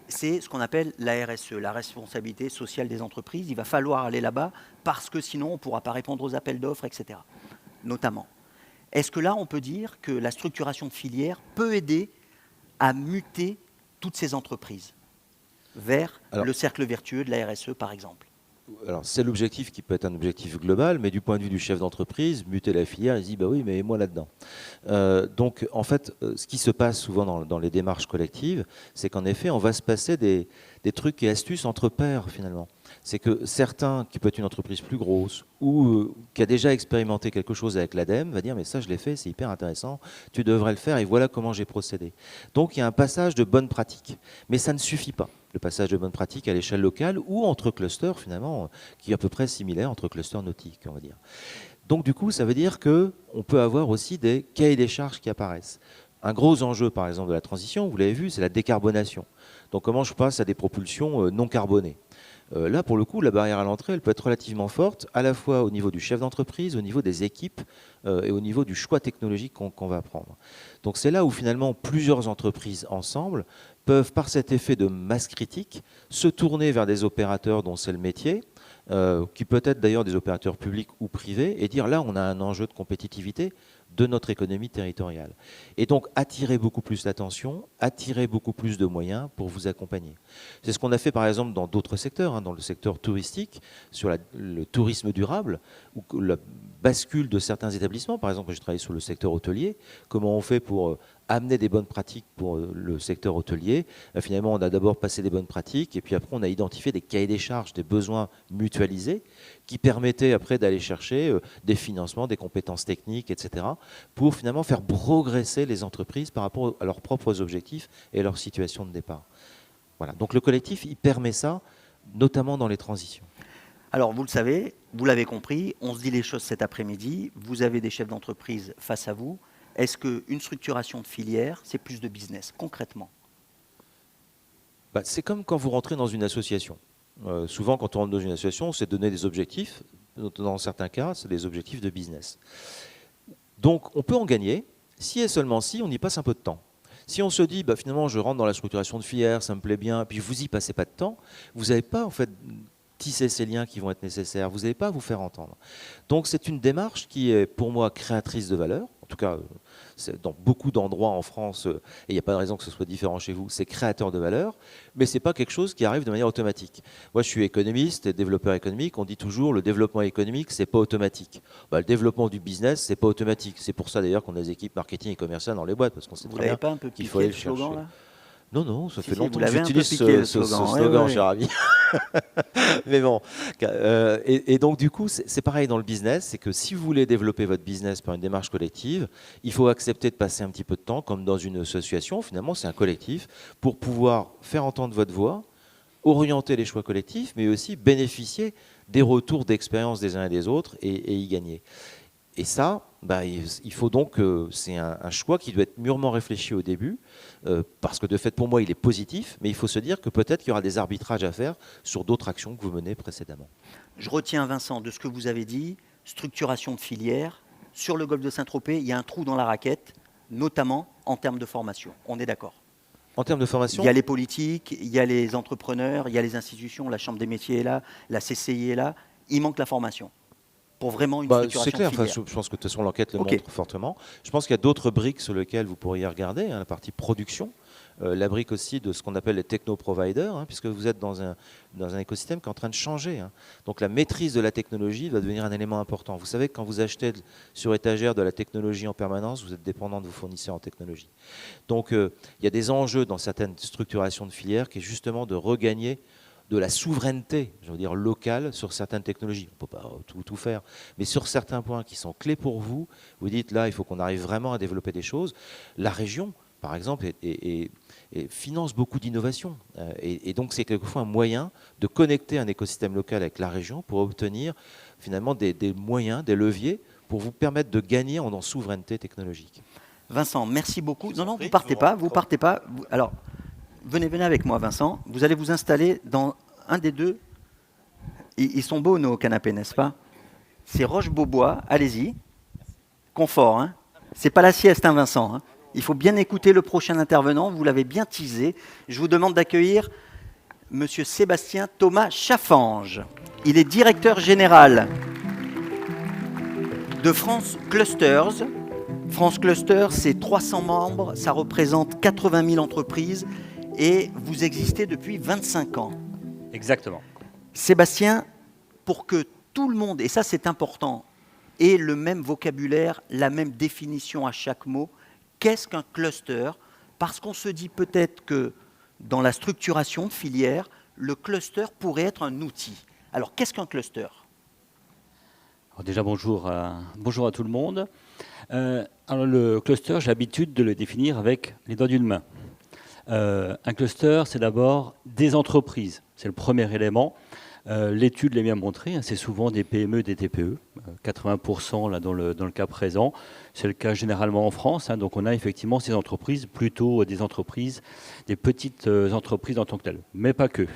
C'est ce qu'on appelle la RSE, la responsabilité sociale des entreprises. Il va falloir aller là-bas parce que sinon on ne pourra pas répondre aux appels d'offres, etc. Notamment. Est-ce que là, on peut dire que la structuration de filière peut aider à muter toutes ces entreprises vers le cercle vertueux de la RSE, par exemple? Alors, c'est l'objectif qui peut être un objectif global, mais du point de vue du chef d'entreprise, muter la filière, il se dit, bah oui, mais moi là-dedans. Donc, en fait, ce qui se passe souvent dans les démarches collectives, c'est qu'en effet, on va se passer des trucs et astuces entre pairs, finalement. C'est que certains, qui peut être une entreprise plus grosse ou qui a déjà expérimenté quelque chose avec l'ADEME, va dire mais ça je l'ai fait, c'est hyper intéressant, tu devrais le faire et voilà comment j'ai procédé. Donc il y a un passage de bonnes pratiques, mais ça ne suffit pas. Le passage de bonnes pratiques à l'échelle locale ou entre clusters finalement, qui est à peu près similaire entre clusters nautiques, on va dire. Donc du coup, ça veut dire qu'on peut avoir aussi des cahiers des charges qui apparaissent. Un gros enjeu, par exemple, de la transition, vous l'avez vu, c'est la décarbonation. Donc comment je passe à des propulsions non carbonées. Là, pour le coup, la barrière à l'entrée, elle peut être relativement forte, à la fois au niveau du chef d'entreprise, au niveau des équipes et au niveau du choix technologique qu'on va prendre. Donc c'est là où finalement plusieurs entreprises ensemble peuvent, par cet effet de masse critique, se tourner vers des opérateurs dont c'est le métier, qui peut être d'ailleurs des opérateurs publics ou privés, et dire là, on a un enjeu de compétitivité de notre économie territoriale. Et donc attirer beaucoup plus l'attention, attirer beaucoup plus de moyens pour vous accompagner. C'est ce qu'on a fait par exemple dans d'autres secteurs, dans le secteur touristique, sur le tourisme durable, ou la bascule de certains établissements. Par exemple, j'ai travaillé sur le secteur hôtelier. Comment on fait pour amener des bonnes pratiques pour le secteur hôtelier? Finalement, on a d'abord passé des bonnes pratiques et puis après, on a identifié des cahiers des charges, des besoins mutualisés qui permettaient après d'aller chercher des financements, des compétences techniques, etc. pour finalement faire progresser les entreprises par rapport à leurs propres objectifs et à leur situation de départ. Voilà. Donc le collectif, il permet ça, notamment dans les transitions. Alors, vous le savez, vous l'avez compris, on se dit les choses cet après-midi. Vous avez des chefs d'entreprise face à vous. Est-ce qu'une structuration de filière, c'est plus de business, concrètement? C'est comme quand vous rentrez dans une association. Souvent, quand on rentre dans une association, on s'est donné des objectifs. Dans certains cas, c'est des objectifs de business. Donc, on peut en gagner si et seulement si on y passe un peu de temps. Si on se dit, finalement, je rentre dans la structuration de filière, ça me plaît bien, puis vous y passez pas de temps, vous n'avez pas, en fait, tisser ces liens qui vont être nécessaires. Vous n'allez pas vous faire entendre. Donc c'est une démarche qui est pour moi créatrice de valeur. En tout cas, dans beaucoup d'endroits en France, et il n'y a pas de raison que ce soit différent chez vous, c'est créateur de valeur, mais ce n'est pas quelque chose qui arrive de manière automatique. Moi, je suis économiste et développeur économique. On dit toujours le développement économique, ce n'est pas automatique. Le développement du business, ce n'est pas automatique. C'est pour ça d'ailleurs qu'on a des équipes marketing et commerciales dans les boîtes, parce qu'on sait très bien qu'il faut aller le chercher. Slogan, là non, ça fait longtemps que j'utilise ce slogan, cher ami. Mais bon, et donc du coup, c'est pareil dans le business, c'est que si vous voulez développer votre business par une démarche collective, il faut accepter de passer un petit peu de temps, comme dans une association, finalement c'est un collectif, pour pouvoir faire entendre votre voix, orienter les choix collectifs, mais aussi bénéficier des retours d'expérience des uns et des autres et y gagner. Et ça, il faut donc, c'est un choix qui doit être mûrement réfléchi au début, parce que de fait, pour moi, il est positif, mais il faut se dire que peut-être qu'il y aura des arbitrages à faire sur d'autres actions que vous menez précédemment. Je retiens, Vincent, de ce que vous avez dit, structuration de filière. Sur le golfe de Saint-Tropez, il y a un trou dans la raquette, notamment en termes de formation. On est d'accord? En termes de formation, il y a les politiques, il y a les entrepreneurs, il y a les institutions, la Chambre des métiers est là, la CCI est là. Il manque la formation. Pour vraiment une structuration c'est clair, de filière. Je pense que de toute façon l'enquête le montre fortement. Je pense qu'il y a d'autres briques sur lesquelles vous pourriez regarder, la partie production, la brique aussi de ce qu'on appelle les techno-providers, puisque vous êtes dans un écosystème qui est en train de changer. Donc la maîtrise de la technologie va devenir un élément important. Vous savez que quand vous achetez sur étagère de la technologie en permanence, vous êtes dépendant de vos fournisseurs en technologie. Donc il y a des enjeux dans certaines structurations de filières qui est justement de regagner de la souveraineté, je veux dire locale, sur certaines technologies. On ne peut pas tout faire, mais sur certains points qui sont clés pour vous, vous dites là, il faut qu'on arrive vraiment à développer des choses. La région, par exemple, finance beaucoup d'innovation. Et donc, c'est quelquefois un moyen de connecter un écosystème local avec la région pour obtenir finalement des moyens, des leviers pour vous permettre de gagner en souveraineté technologique. Vincent, merci beaucoup. Non, vous partez pas. Alors, venez avec moi, Vincent. Vous allez vous installer dans un des deux. Ils sont beaux, nos canapés, n'est-ce pas? C'est Roche-Beaubois. Allez-y. Confort. C'est pas la sieste, Vincent. Il faut bien écouter le prochain intervenant. Vous l'avez bien teasé. Je vous demande d'accueillir Monsieur Sébastien Thomas Chaffange. Il est directeur général de France Clusters. France Clusters, c'est 300 membres. Ça représente 80 000 entreprises. Et vous existez depuis 25 ans. Exactement. Sébastien, pour que tout le monde, et ça c'est important, ait le même vocabulaire, la même définition à chaque mot, qu'est-ce qu'un cluster? Parce qu'on se dit peut-être que dans la structuration de filière, le cluster pourrait être un outil. Alors, qu'est-ce qu'un cluster? Alors déjà, bonjour à tout le monde. Alors le cluster, j'ai l'habitude de le définir avec les doigts d'une main. Un cluster, c'est d'abord des entreprises. C'est le premier élément. L'étude l'a bien montré, hein, c'est souvent des PME, des TPE, 80% là, dans le cas présent. C'est le cas généralement en France. Hein, donc on a effectivement ces entreprises, plutôt des entreprises, des petites entreprises en tant que telles, mais pas que.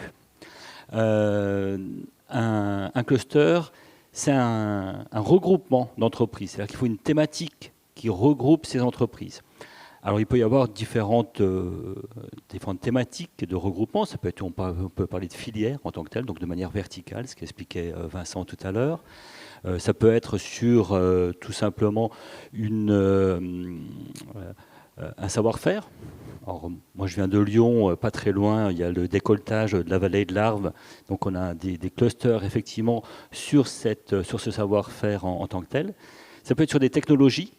Un cluster, c'est un regroupement d'entreprises. C'est-à-dire qu'il faut une thématique qui regroupe ces entreprises. Alors il peut y avoir différentes thématiques de regroupement. Ça peut être, on peut parler de filières en tant que telles, donc de manière verticale, ce qu'expliquait Vincent tout à l'heure. Ça peut être sur tout simplement un savoir-faire. Alors, moi je viens de Lyon, pas très loin, il y a le décolletage de la vallée de l'Arve. Donc on a des clusters effectivement sur ce savoir-faire en tant que tel. Ça peut être sur des technologies.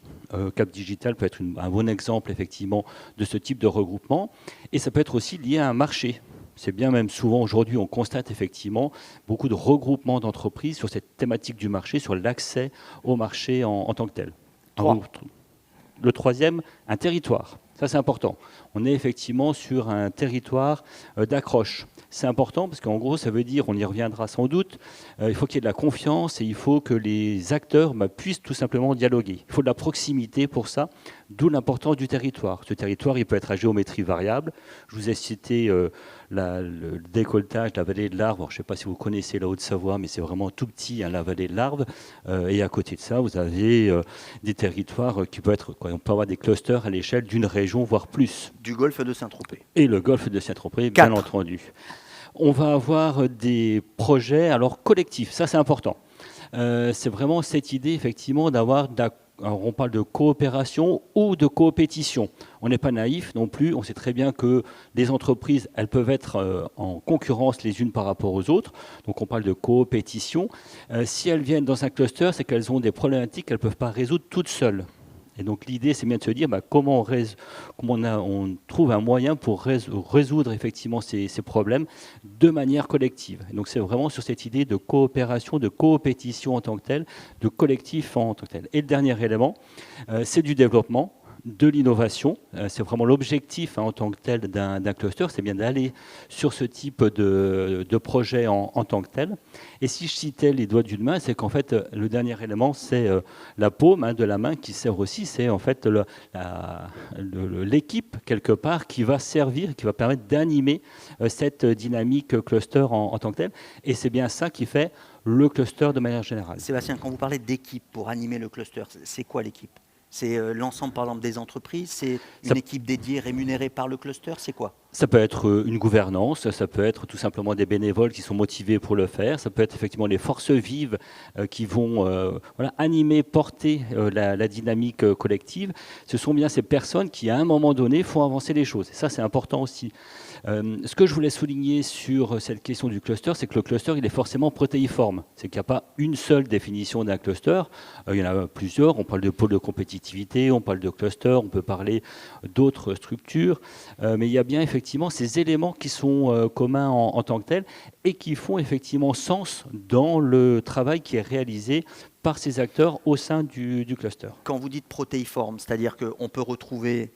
Cap Digital peut être un bon exemple effectivement de ce type de regroupement. Et ça peut être aussi lié à un marché. C'est bien même souvent aujourd'hui on constate effectivement beaucoup de regroupements d'entreprises sur cette thématique du marché, sur l'accès au marché en tant que tel. Le troisième, un territoire. Ça c'est important. On est effectivement sur un territoire d'accroche. C'est important parce qu'en gros, ça veut dire, on y reviendra sans doute, il faut qu'il y ait de la confiance et il faut que les acteurs puissent tout simplement dialoguer. Il faut de la proximité pour ça, d'où l'importance du territoire. Ce territoire, il peut être à géométrie variable. Je vous ai cité le décolletage de la vallée de l'Arve. Je ne sais pas si vous connaissez la Haute-Savoie, mais c'est vraiment tout petit, hein, la vallée de l'Arve. Et à côté de ça, vous avez des territoires qui peuvent être, on peut avoir des clusters à l'échelle d'une région, voire plus. Du golfe de Saint-Tropez. Et le golfe de Saint-Tropez, bien entendu. On va avoir des projets alors collectifs, ça c'est important. C'est vraiment cette idée effectivement d'avoir, on parle de coopération ou de coopétition. On n'est pas naïf non plus, on sait très bien que les entreprises, elles peuvent être en concurrence les unes par rapport aux autres, donc on parle de coopétition. Si elles viennent dans un cluster, c'est qu'elles ont des problématiques qu'elles ne peuvent pas résoudre toutes seules. Et donc l'idée, c'est bien de se dire comment on trouve un moyen pour résoudre effectivement ces problèmes de manière collective. Et donc c'est vraiment sur cette idée de coopération, de coopétition en tant que telle, de collectif en tant que tel. Et le dernier élément, c'est du développement, de l'innovation. C'est vraiment l'objectif en tant que tel d'un cluster, c'est bien d'aller sur ce type de projet en tant que tel. Et si je citais les doigts d'une main, c'est qu'en fait, le dernier élément, c'est la paume de la main qui sert aussi, c'est en fait l'équipe, quelque part, qui va servir, qui va permettre d'animer cette dynamique cluster en tant que tel. Et c'est bien ça qui fait le cluster de manière générale. Sébastien, quand vous parlez d'équipe pour animer le cluster, c'est quoi l'équipe ? C'est l'ensemble, par exemple, des entreprises? C'est une équipe dédiée, rémunérée par le cluster? C'est quoi? Ça peut être une gouvernance, ça peut être tout simplement des bénévoles qui sont motivés pour le faire, ça peut être effectivement les forces vives qui vont animer, porter la dynamique collective. Ce sont bien ces personnes qui, à un moment donné, font avancer les choses. Et ça, c'est important aussi. Ce que je voulais souligner sur cette question du cluster, c'est que le cluster, il est forcément protéiforme. C'est qu'il n'y a pas une seule définition d'un cluster. Il y en a plusieurs. On parle de pôle de compétitivité, on parle de cluster, on peut parler d'autres structures. Mais il y a bien effectivement ces éléments qui sont communs en tant que tels et qui font effectivement sens dans le travail qui est réalisé par ces acteurs au sein du cluster. Quand vous dites protéiforme, c'est-à-dire qu'on peut retrouver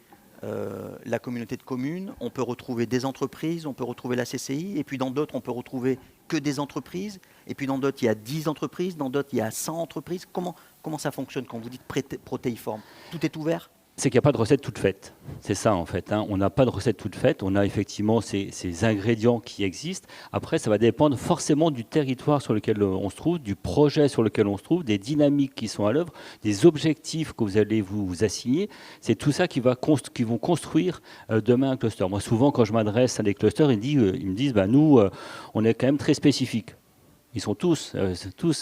la communauté de communes, on peut retrouver des entreprises, on peut retrouver la CCI, et puis dans d'autres, on peut retrouver que des entreprises, et puis dans d'autres, il y a 10 entreprises, dans d'autres, il y a 100 entreprises. Comment ça fonctionne quand vous dites protéiforme? Tout est ouvert? C'est qu'il n'y a pas de recette toute faite. C'est ça en fait. On n'a pas de recette toute faite. On a effectivement ces ingrédients qui existent. Après, ça va dépendre forcément du territoire sur lequel on se trouve, du projet sur lequel on se trouve, des dynamiques qui sont à l'œuvre, des objectifs que vous allez vous assigner. C'est tout ça qui vont construire demain un cluster. Moi, souvent, quand je m'adresse à des clusters, ils me disent nous, on est quand même très spécifique. Ils sont tous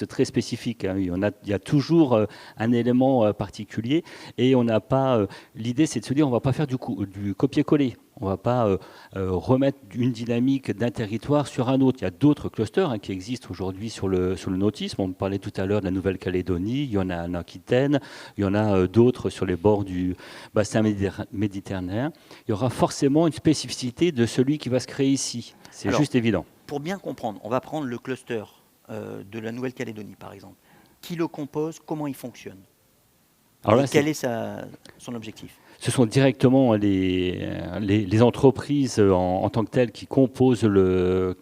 très spécifiques. Hein. Il y a toujours un élément particulier et on n'a pas. L'idée, c'est de se dire, on ne va pas faire du copier-coller. On ne va pas remettre une dynamique d'un territoire sur un autre. Il y a d'autres clusters qui existent aujourd'hui sur le nautisme. On parlait tout à l'heure de la Nouvelle-Calédonie. Il y en a en Aquitaine. Il y en a d'autres sur les bords du bassin méditerranéen. Il y aura forcément une spécificité de celui qui va se créer ici. C'est juste évident. Pour bien comprendre, on va prendre le cluster de la Nouvelle-Calédonie, par exemple. Qui le compose, comment il fonctionne? Alors là, quel est son objectif? Ce sont directement les entreprises en tant que telles qui composent le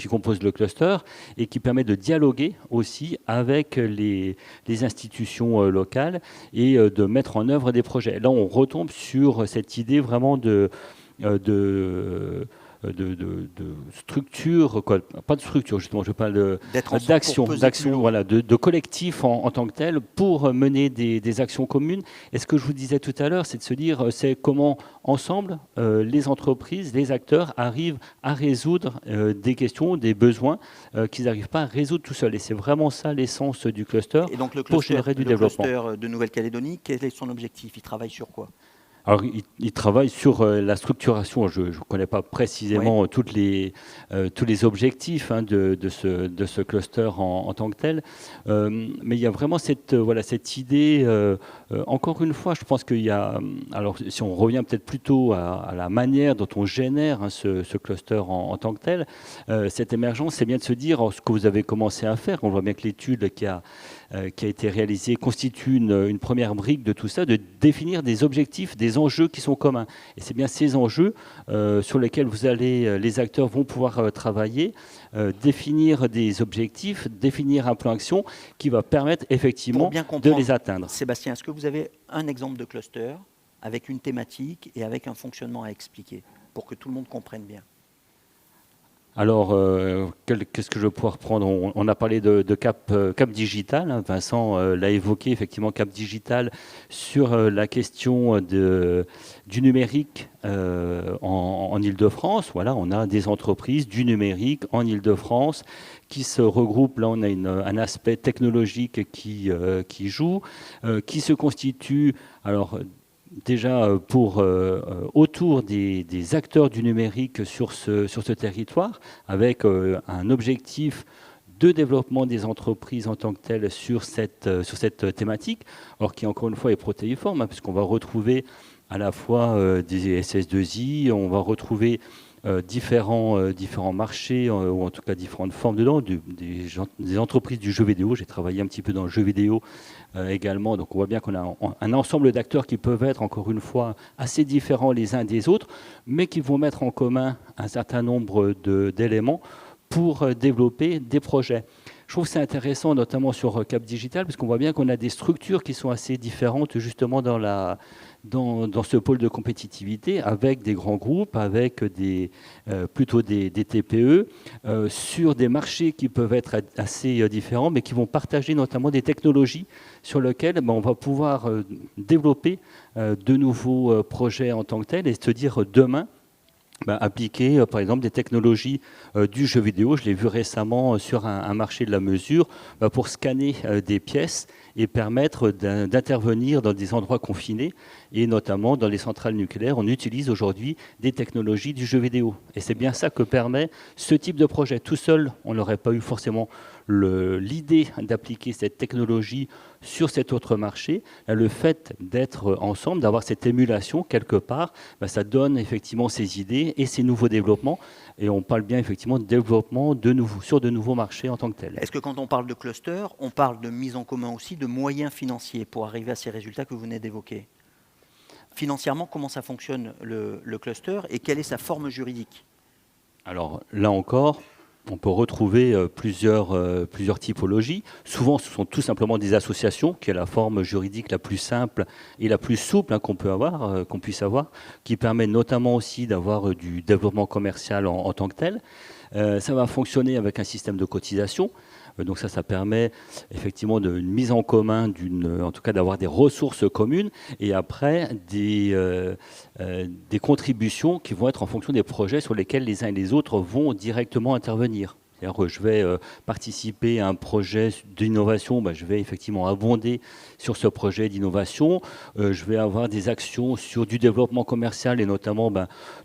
cluster et qui permettent de dialoguer aussi avec les institutions locales et de mettre en œuvre des projets. Là, on retombe sur cette idée vraiment de structure, quoi, pas de structure justement, je parle d'action, voilà, de collectif en tant que tel pour mener des actions communes. Et ce que je vous disais tout à l'heure, c'est de se dire, c'est comment ensemble les entreprises, les acteurs arrivent à résoudre des questions, des besoins qu'ils n'arrivent pas à résoudre tout seuls. Et c'est vraiment ça l'essence du cluster. Et donc pour générer du développement. Le cluster de Nouvelle-Calédonie, quel est son objectif? Il travaille sur quoi? Alors, il travaille sur la structuration. Je ne connais pas précisément tous les objectifs de ce cluster en tant que tel. Mais il y a vraiment cette idée, encore une fois, je pense qu'il y a... Alors, si on revient peut-être plutôt à la manière dont on génère ce cluster en tant que tel, cette émergence, c'est bien de se dire ce que vous avez commencé à faire. On voit bien que l'étude qui a été réalisée constitue une première brique de tout ça, de définir des objectifs, des enjeux qui sont communs. Et c'est bien ces enjeux sur lesquels les acteurs vont pouvoir travailler, définir des objectifs, définir un plan d'action qui va permettre effectivement de les atteindre. Sébastien, est-ce que vous avez un exemple de cluster avec une thématique et avec un fonctionnement à expliquer pour que tout le monde comprenne bien? Alors, qu'est-ce que je vais pouvoir prendre? On a parlé de Cap Digital. Hein. Vincent l'a évoqué, effectivement, Cap Digital sur la question du numérique en Ile-de-France. Voilà, on a des entreprises du numérique en Ile-de-France qui se regroupent. Là, on a un aspect technologique qui joue, qui se constitue... Alors, déjà autour des acteurs du numérique sur ce territoire, avec un objectif de développement des entreprises en tant que telles sur cette thématique, alors qui encore une fois est protéiforme, hein, puisqu'on va retrouver à la fois des SS2I, on va retrouver différents marchés, ou en tout cas différentes formes dedans, des entreprises du jeu vidéo. J'ai travaillé un petit peu dans le jeu vidéo également, donc on voit bien qu'on a un ensemble d'acteurs qui peuvent être, encore une fois, assez différents les uns des autres, mais qui vont mettre en commun un certain nombre d'éléments pour développer des projets. Je trouve que c'est intéressant, notamment sur Cap Digital, parce qu'on voit bien qu'on a des structures qui sont assez différentes, justement, dans ce pôle de compétitivité, avec des grands groupes, avec plutôt des TPE, sur des marchés qui peuvent être assez différents, mais qui vont partager notamment des technologies sur lesquelles on va pouvoir développer de nouveaux projets en tant que tels et se dire demain, appliquer par exemple des technologies du jeu vidéo. Je l'ai vu récemment sur un marché de la mesure pour scanner des pièces et permettre d'intervenir dans des endroits confinés et notamment dans les centrales nucléaires. On utilise aujourd'hui des technologies du jeu vidéo et c'est bien ça que permet ce type de projet. Tout seul, on n'aurait pas eu forcément l'idée d'appliquer cette technologie sur cet autre marché. Le fait d'être ensemble, d'avoir cette émulation quelque part, ça donne effectivement ces idées et ces nouveaux développements. Et on parle bien effectivement de développement sur de nouveaux marchés en tant que tel. Est-ce que quand on parle de cluster, on parle de mise en commun aussi de moyens financiers pour arriver à ces résultats que vous venez d'évoquer? Financièrement, comment ça fonctionne le cluster et quelle est sa forme juridique? Alors là encore, on peut retrouver plusieurs typologies. Souvent, ce sont tout simplement des associations, qui est la forme juridique la plus simple et la plus souple qu'on puisse avoir, qui permet notamment aussi d'avoir du développement commercial en tant que tel. Ça va fonctionner avec un système de cotisation. Donc ça permet effectivement une mise en commun, en tout cas d'avoir des ressources communes et après des contributions qui vont être en fonction des projets sur lesquels les uns et les autres vont directement intervenir. C'est-à-dire, je vais participer à un projet d'innovation, je vais effectivement abonder sur ce projet d'innovation. Je vais avoir des actions sur du développement commercial et notamment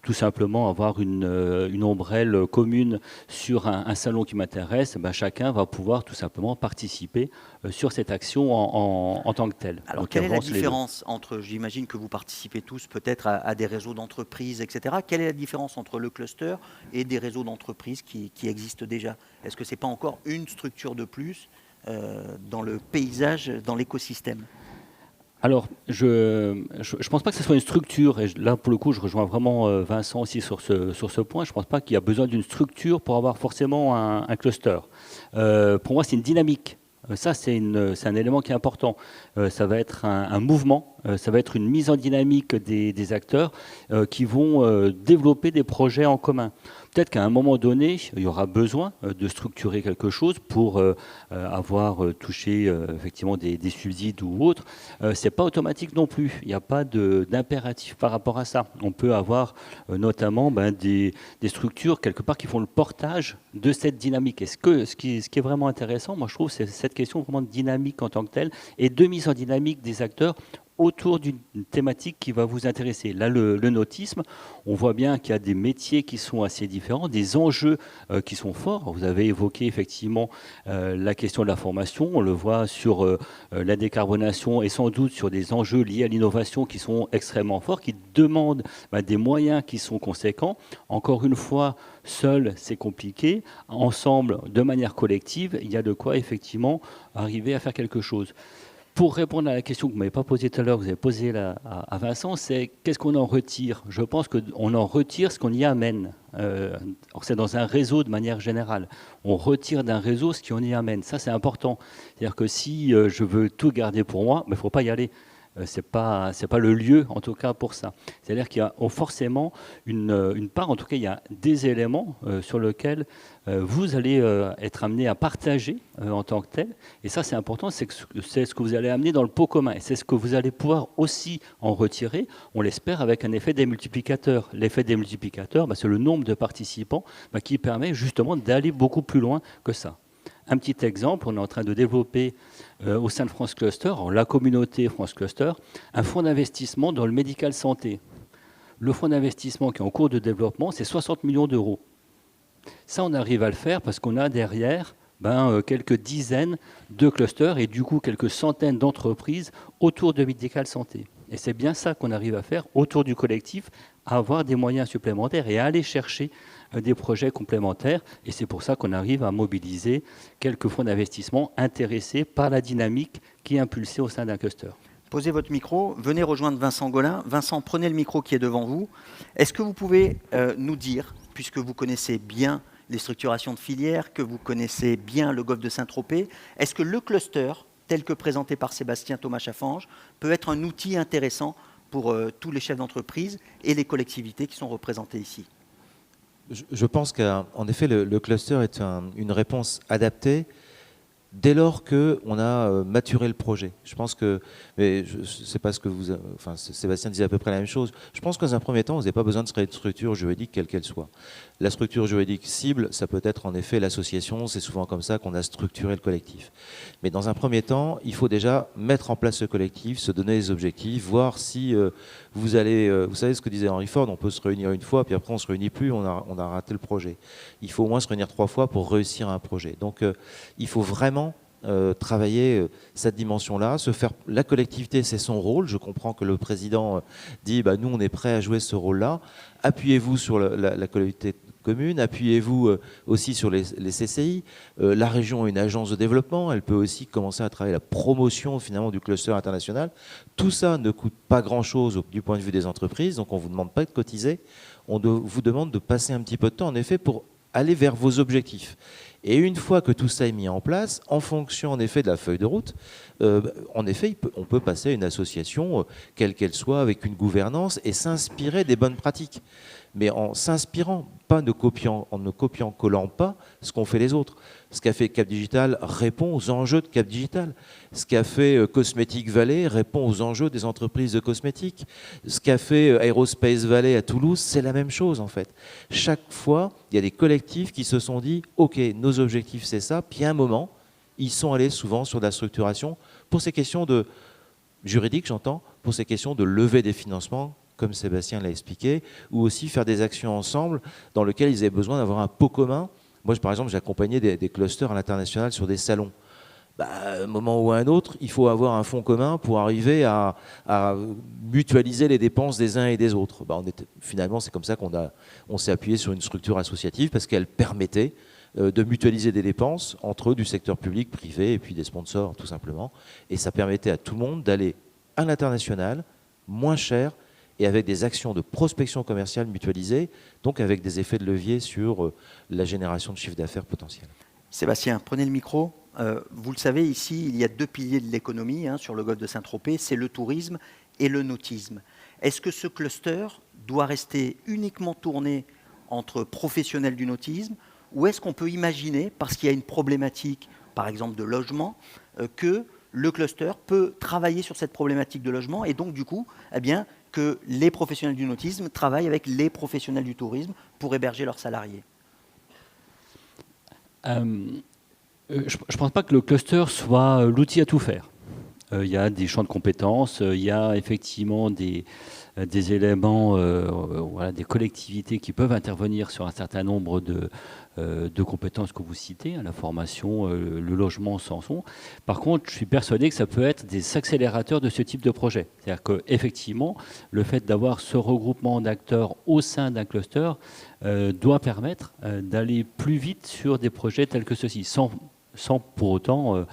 tout simplement avoir une ombrelle commune sur un salon qui m'intéresse. Chacun va pouvoir tout simplement participer sur cette action en tant que telle. Alors, quelle est la différence entre, j'imagine que vous participez tous peut-être à des réseaux d'entreprises, etc. Quelle est la différence entre le cluster et des réseaux d'entreprises qui existent déjà déjà? Est-ce que ce n'est pas encore une structure de plus dans le paysage, dans l'écosystème? Alors, je ne pense pas que ce soit une structure, et là, pour le coup, je rejoins vraiment Vincent aussi sur ce point. Je ne pense pas qu'il y a besoin d'une structure pour avoir forcément un cluster. Pour moi, c'est une dynamique. Ça, c'est un élément qui est important. Ça va être un mouvement, ça va être une mise en dynamique des acteurs qui vont développer des projets en commun. Peut-être qu'à un moment donné, il y aura besoin de structurer quelque chose pour avoir touché effectivement des subsides ou autres. C'est pas automatique non plus. Il n'y a pas d'impératif par rapport à ça. On peut avoir notamment des structures quelque part qui font le portage de cette dynamique. Ce qui est vraiment intéressant, moi je trouve, c'est cette question vraiment de dynamique en tant que telle et de mise en dynamique des acteurs autour d'une thématique qui va vous intéresser. Là, le nautisme, on voit bien qu'il y a des métiers qui sont assez différents, des enjeux qui sont forts. Vous avez évoqué effectivement la question de la formation. On le voit sur la décarbonation et sans doute sur des enjeux liés à l'innovation qui sont extrêmement forts, qui demandent des moyens qui sont conséquents. Encore une fois, seul, c'est compliqué. Ensemble, de manière collective, il y a de quoi effectivement arriver à faire quelque chose. Pour répondre à la question que vous ne m'avez pas posée tout à l'heure, que vous avez posée à Vincent, c'est qu'est-ce qu'on en retire? Je pense qu'on en retire ce qu'on y amène. C'est dans un réseau de manière générale. On retire d'un réseau ce qu'on y amène. Ça, c'est important. C'est-à-dire que si je veux tout garder pour moi, il ne faut pas y aller. C'est pas le lieu, en tout cas, pour ça. C'est-à-dire qu'il y a forcément une part, en tout cas, il y a des éléments sur lesquels vous allez être amené à partager en tant que tel. Et ça, c'est important, c'est ce que vous allez amener dans le pot commun. Et c'est ce que vous allez pouvoir aussi en retirer, on l'espère, avec un effet démultiplicateur. L'effet démultiplicateur, c'est le nombre de participants qui permet justement d'aller beaucoup plus loin que ça. Un petit exemple, on est en train de développer au sein de France Cluster, la communauté France Cluster, un fonds d'investissement dans le médical santé. Le fonds d'investissement qui est en cours de développement, c'est 60 millions d'euros. Ça, on arrive à le faire parce qu'on a derrière quelques dizaines de clusters et du coup quelques centaines d'entreprises autour de médical santé. Et c'est bien ça qu'on arrive à faire autour du collectif, à avoir des moyens supplémentaires et à aller chercher des projets complémentaires. Et c'est pour ça qu'on arrive à mobiliser quelques fonds d'investissement intéressés par la dynamique qui est impulsée au sein d'un cluster. Posez votre micro, venez rejoindre Vincent Golin. Vincent, prenez le micro qui est devant vous. Est-ce que vous pouvez nous dire, puisque vous connaissez bien les structurations de filières, que vous connaissez bien le golfe de Saint-Tropez, est-ce que le cluster, tel que présenté par Sébastien Thomas-Chaffange, peut être un outil intéressant pour tous les chefs d'entreprise et les collectivités qui sont représentées ici? Je pense qu'en effet, le cluster est une réponse adaptée dès lors qu'on a maturé le projet. Je pense que, mais je ne sais pas ce que vous... Enfin, Sébastien disait à peu près la même chose. Je pense qu'en un premier temps, vous n'avez pas besoin de créer de structure juridique quelle qu'elle soit. La structure juridique cible, ça peut être en effet l'association, c'est souvent comme ça qu'on a structuré le collectif. Mais dans un premier temps, il faut déjà mettre en place ce collectif, se donner des objectifs, voir si vous allez... vous savez ce que disait Henry Ford, on peut se réunir une fois, puis après on ne se réunit plus, on a raté le projet. Il faut au moins se réunir 3 fois pour réussir un projet. Donc il faut vraiment travailler cette dimension-là, se faire... La collectivité, c'est son rôle. Je comprends que le président dit nous, on est prêt à jouer ce rôle-là. Appuyez-vous sur la collectivité commune, appuyez-vous aussi sur les CCI. La région a une agence de développement, elle peut aussi commencer à travailler la promotion finalement du cluster international. Tout ça ne coûte pas grand-chose du point de vue des entreprises, donc on ne vous demande pas de cotiser, on vous demande de passer un petit peu de temps en effet pour aller vers vos objectifs. Et une fois que tout ça est mis en place, en fonction en effet de la feuille de route, en effet, on peut passer à une association, quelle qu'elle soit, avec une gouvernance et s'inspirer des bonnes pratiques. Mais en s'inspirant, pas en ne copiant-collant pas ce qu'ont fait les autres. Ce qu'a fait Cap Digital répond aux enjeux de Cap Digital. Ce qu'a fait Cosmetic Valley répond aux enjeux des entreprises de cosmétiques. Ce qu'a fait Aerospace Valley à Toulouse, c'est la même chose en fait. Chaque fois, il y a des collectifs qui se sont dit « Ok, nos objectifs c'est ça », puis à un moment, ils sont allés souvent sur de la structuration pour ces questions de juridiques, j'entends, pour ces questions de levée des financements, comme Sébastien l'a expliqué, ou aussi faire des actions ensemble dans lesquelles ils avaient besoin d'avoir un pot commun. Moi, par exemple, j'ai accompagné des clusters à l'international sur des salons. À un moment ou à un autre, il faut avoir un fonds commun pour arriver à mutualiser les dépenses des uns et des autres. Finalement, c'est comme ça qu'on s'est appuyé sur une structure associative parce qu'elle permettait de mutualiser des dépenses entre du secteur public, privé et puis des sponsors tout simplement. Et ça permettait à tout le monde d'aller à l'international, moins cher et avec des actions de prospection commerciale mutualisées, donc avec des effets de levier sur la génération de chiffre d'affaires potentiel. Sébastien, prenez le micro. Vous le savez, ici, il y a deux piliers de l'économie sur le golfe de Saint-Tropez, c'est le tourisme et le nautisme. Est-ce que ce cluster doit rester uniquement tourné entre professionnels du nautisme, ou est-ce qu'on peut imaginer, parce qu'il y a une problématique, par exemple de logement, que le cluster peut travailler sur cette problématique de logement, et donc du coup, eh bien, que les professionnels du nautisme travaillent avec les professionnels du tourisme pour héberger leurs salariés? Je ne pense pas que le cluster soit l'outil à tout faire. Il y a des champs de compétences, il y a effectivement des éléments, voilà, des collectivités qui peuvent intervenir sur un certain nombre de compétences que vous citez, la formation, le logement sans son. Par contre, je suis persuadé que ça peut être des accélérateurs de ce type de projet. C'est-à-dire qu'effectivement, le fait d'avoir ce regroupement d'acteurs au sein d'un cluster doit permettre d'aller plus vite sur des projets tels que ceux-ci, sans pour autant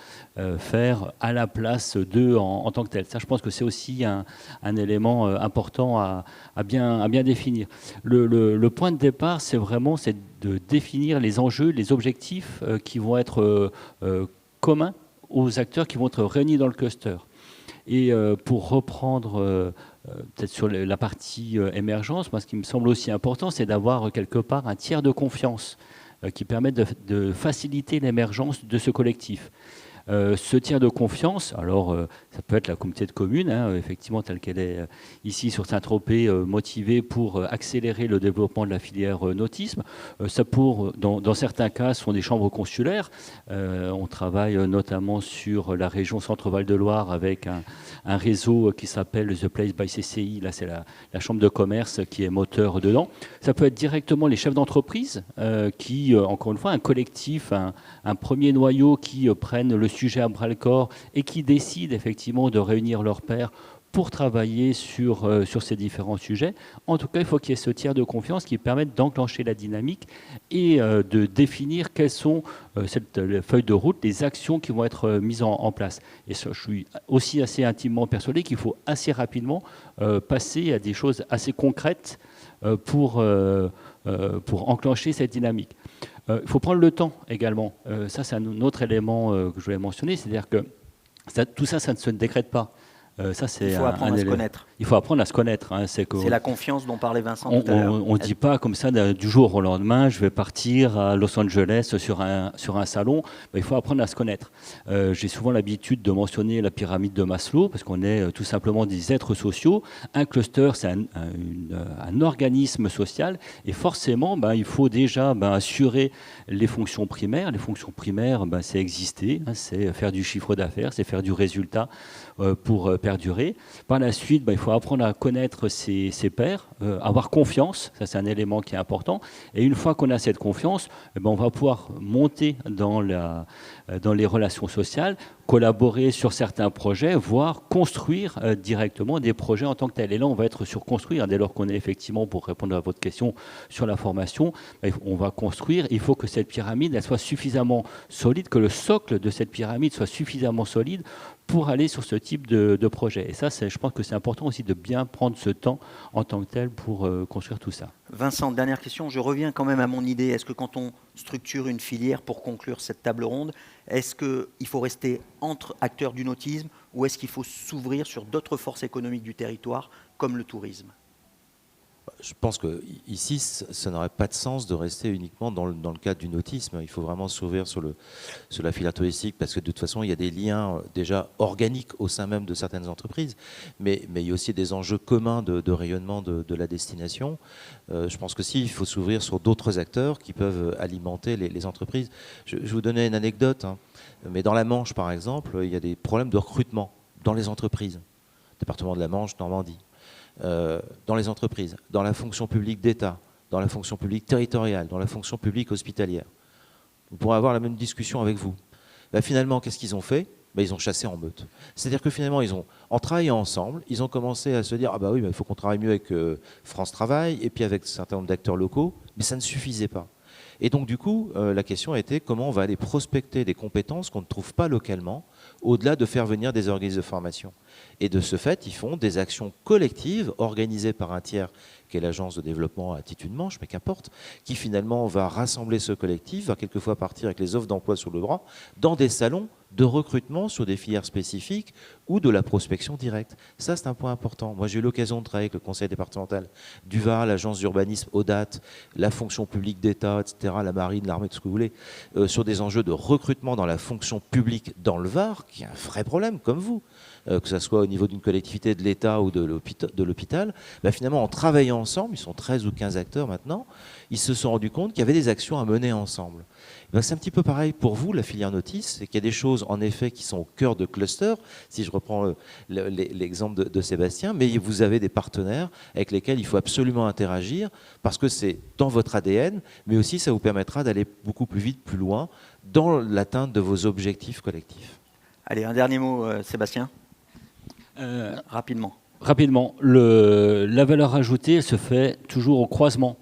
faire à la place d'eux en tant que tel. Ça, je pense que c'est aussi un élément important à bien définir. Le point de départ, c'est de définir les enjeux, les objectifs qui vont être communs aux acteurs qui vont être réunis dans le cluster. Et pour reprendre peut-être sur la partie émergence, moi, ce qui me semble aussi important, c'est d'avoir quelque part un tiers de confiance qui permettent de faciliter l'émergence de ce collectif. Ce tiers de confiance, alors ça peut être la communauté de communes, effectivement telle qu'elle est ici sur Saint-Tropez, motivée pour accélérer le développement de la filière nautisme. Dans certains cas, ce sont des chambres consulaires. On travaille notamment sur la région Centre-Val de Loire avec un réseau qui s'appelle The Place by CCI. Là, c'est la chambre de commerce qui est moteur dedans. Ça peut être directement les chefs d'entreprise qui, encore une fois, un collectif, un premier noyau qui prennent le sujet à bras-le-corps et qui décident effectivement de réunir leurs pairs pour travailler sur ces différents sujets. En tout cas, il faut qu'il y ait ce tiers de confiance qui permette d'enclencher la dynamique et de définir quelles sont cette feuille de route, les actions qui vont être mises en place. Et ça, je suis aussi assez intimement persuadé qu'il faut assez rapidement passer à des choses assez concrètes pour enclencher cette dynamique. Il faut prendre le temps également. Ça, c'est un autre élément que je voulais mentionner, c'est-à-dire que tout ça, ça ne se décrète pas. Ça, c'est il faut apprendre à se connaître. Il faut apprendre à se connaître. C'est la confiance dont parlait Vincent tout à l'heure. On ne dit pas comme ça du jour au lendemain, je vais partir à Los Angeles sur un salon. Il faut apprendre à se connaître. J'ai souvent l'habitude de mentionner la pyramide de Maslow, parce qu'on est tout simplement des êtres sociaux. Un cluster, c'est un organisme social. Et forcément, il faut déjà assurer les fonctions primaires. Les fonctions primaires, c'est exister, c'est faire du chiffre d'affaires, c'est faire du résultat pour perdurer. Par la suite, il faut apprendre à connaître ses pairs, avoir confiance, ça c'est un élément qui est important. Et une fois qu'on a cette confiance, on va pouvoir monter dans les relations sociales, collaborer sur certains projets, voire construire directement des projets en tant que tels. Et là, on va être sur construire, dès lors qu'on est effectivement, pour répondre à votre question sur la formation, on va construire. Il faut que cette pyramide elle soit suffisamment solide, que le socle de cette pyramide soit suffisamment solide pour aller sur ce type de projet. Et ça, je pense que c'est important aussi de bien prendre ce temps en tant que tel pour construire tout ça. Vincent, dernière question, je reviens quand même à mon idée. Est-ce que quand on structure une filière pour conclure cette table ronde, est-ce qu'il faut rester entre acteurs du nautisme ou est-ce qu'il faut s'ouvrir sur d'autres forces économiques du territoire comme le tourisme ? Je pense qu'ici, ça n'aurait pas de sens de rester uniquement dans le cadre du nautisme. Il faut vraiment s'ouvrir sur la filière touristique parce que de toute façon, il y a des liens déjà organiques au sein même de certaines entreprises, mais il y a aussi des enjeux communs de rayonnement de la destination. Je pense que si, il faut s'ouvrir sur d'autres acteurs qui peuvent alimenter les entreprises. Je vais vous donner une anecdote, mais dans la Manche, par exemple, il y a des problèmes de recrutement dans les entreprises. Département de la Manche, Normandie. Dans les entreprises, dans la fonction publique d'État, dans la fonction publique territoriale, dans la fonction publique hospitalière. On pourrait avoir la même discussion avec vous. Finalement, qu'est-ce qu'ils ont fait ? Ils ont chassé en meute. C'est-à-dire que finalement, en travaillant ensemble, ils ont commencé à se dire « Ah bah oui, il faut qu'on travaille mieux avec France Travail et puis avec un certain nombre d'acteurs locaux », mais ça ne suffisait pas. Et donc du coup, la question a été comment on va aller prospecter des compétences qu'on ne trouve pas localement, au-delà de faire venir des organismes de formation. Et de ce fait, ils font des actions collectives organisées par un tiers, qui est l'agence de développement Attitude Manche, mais qu'importe, qui finalement va rassembler ce collectif, va quelquefois partir avec les offres d'emploi sous le bras, dans des salons de recrutement sur des filières spécifiques ou de la prospection directe. Ça, c'est un point important. Moi, j'ai eu l'occasion de travailler avec le conseil départemental du Var, l'agence d'urbanisme ODAT, la fonction publique d'État, etc., la marine, l'armée, tout ce que vous voulez, sur des enjeux de recrutement dans la fonction publique dans le Var, qui est un vrai problème, comme vous. Que ce soit au niveau d'une collectivité de l'État ou de l'hôpital, bah finalement, en travaillant ensemble, ils sont 13 ou 15 acteurs maintenant, ils se sont rendus compte qu'il y avait des actions à mener ensemble. Ben c'est un petit peu pareil pour vous, la filière Notice, c'est qu'il y a des choses, en effet, qui sont au cœur de clusters, si je reprends l'exemple de Sébastien, mais vous avez des partenaires avec lesquels il faut absolument interagir, parce que c'est dans votre ADN, mais aussi ça vous permettra d'aller beaucoup plus vite, plus loin, dans l'atteinte de vos objectifs collectifs. Allez, un dernier mot, Sébastien. Rapidement. Rapidement, la valeur ajoutée, elle se fait toujours au croisement.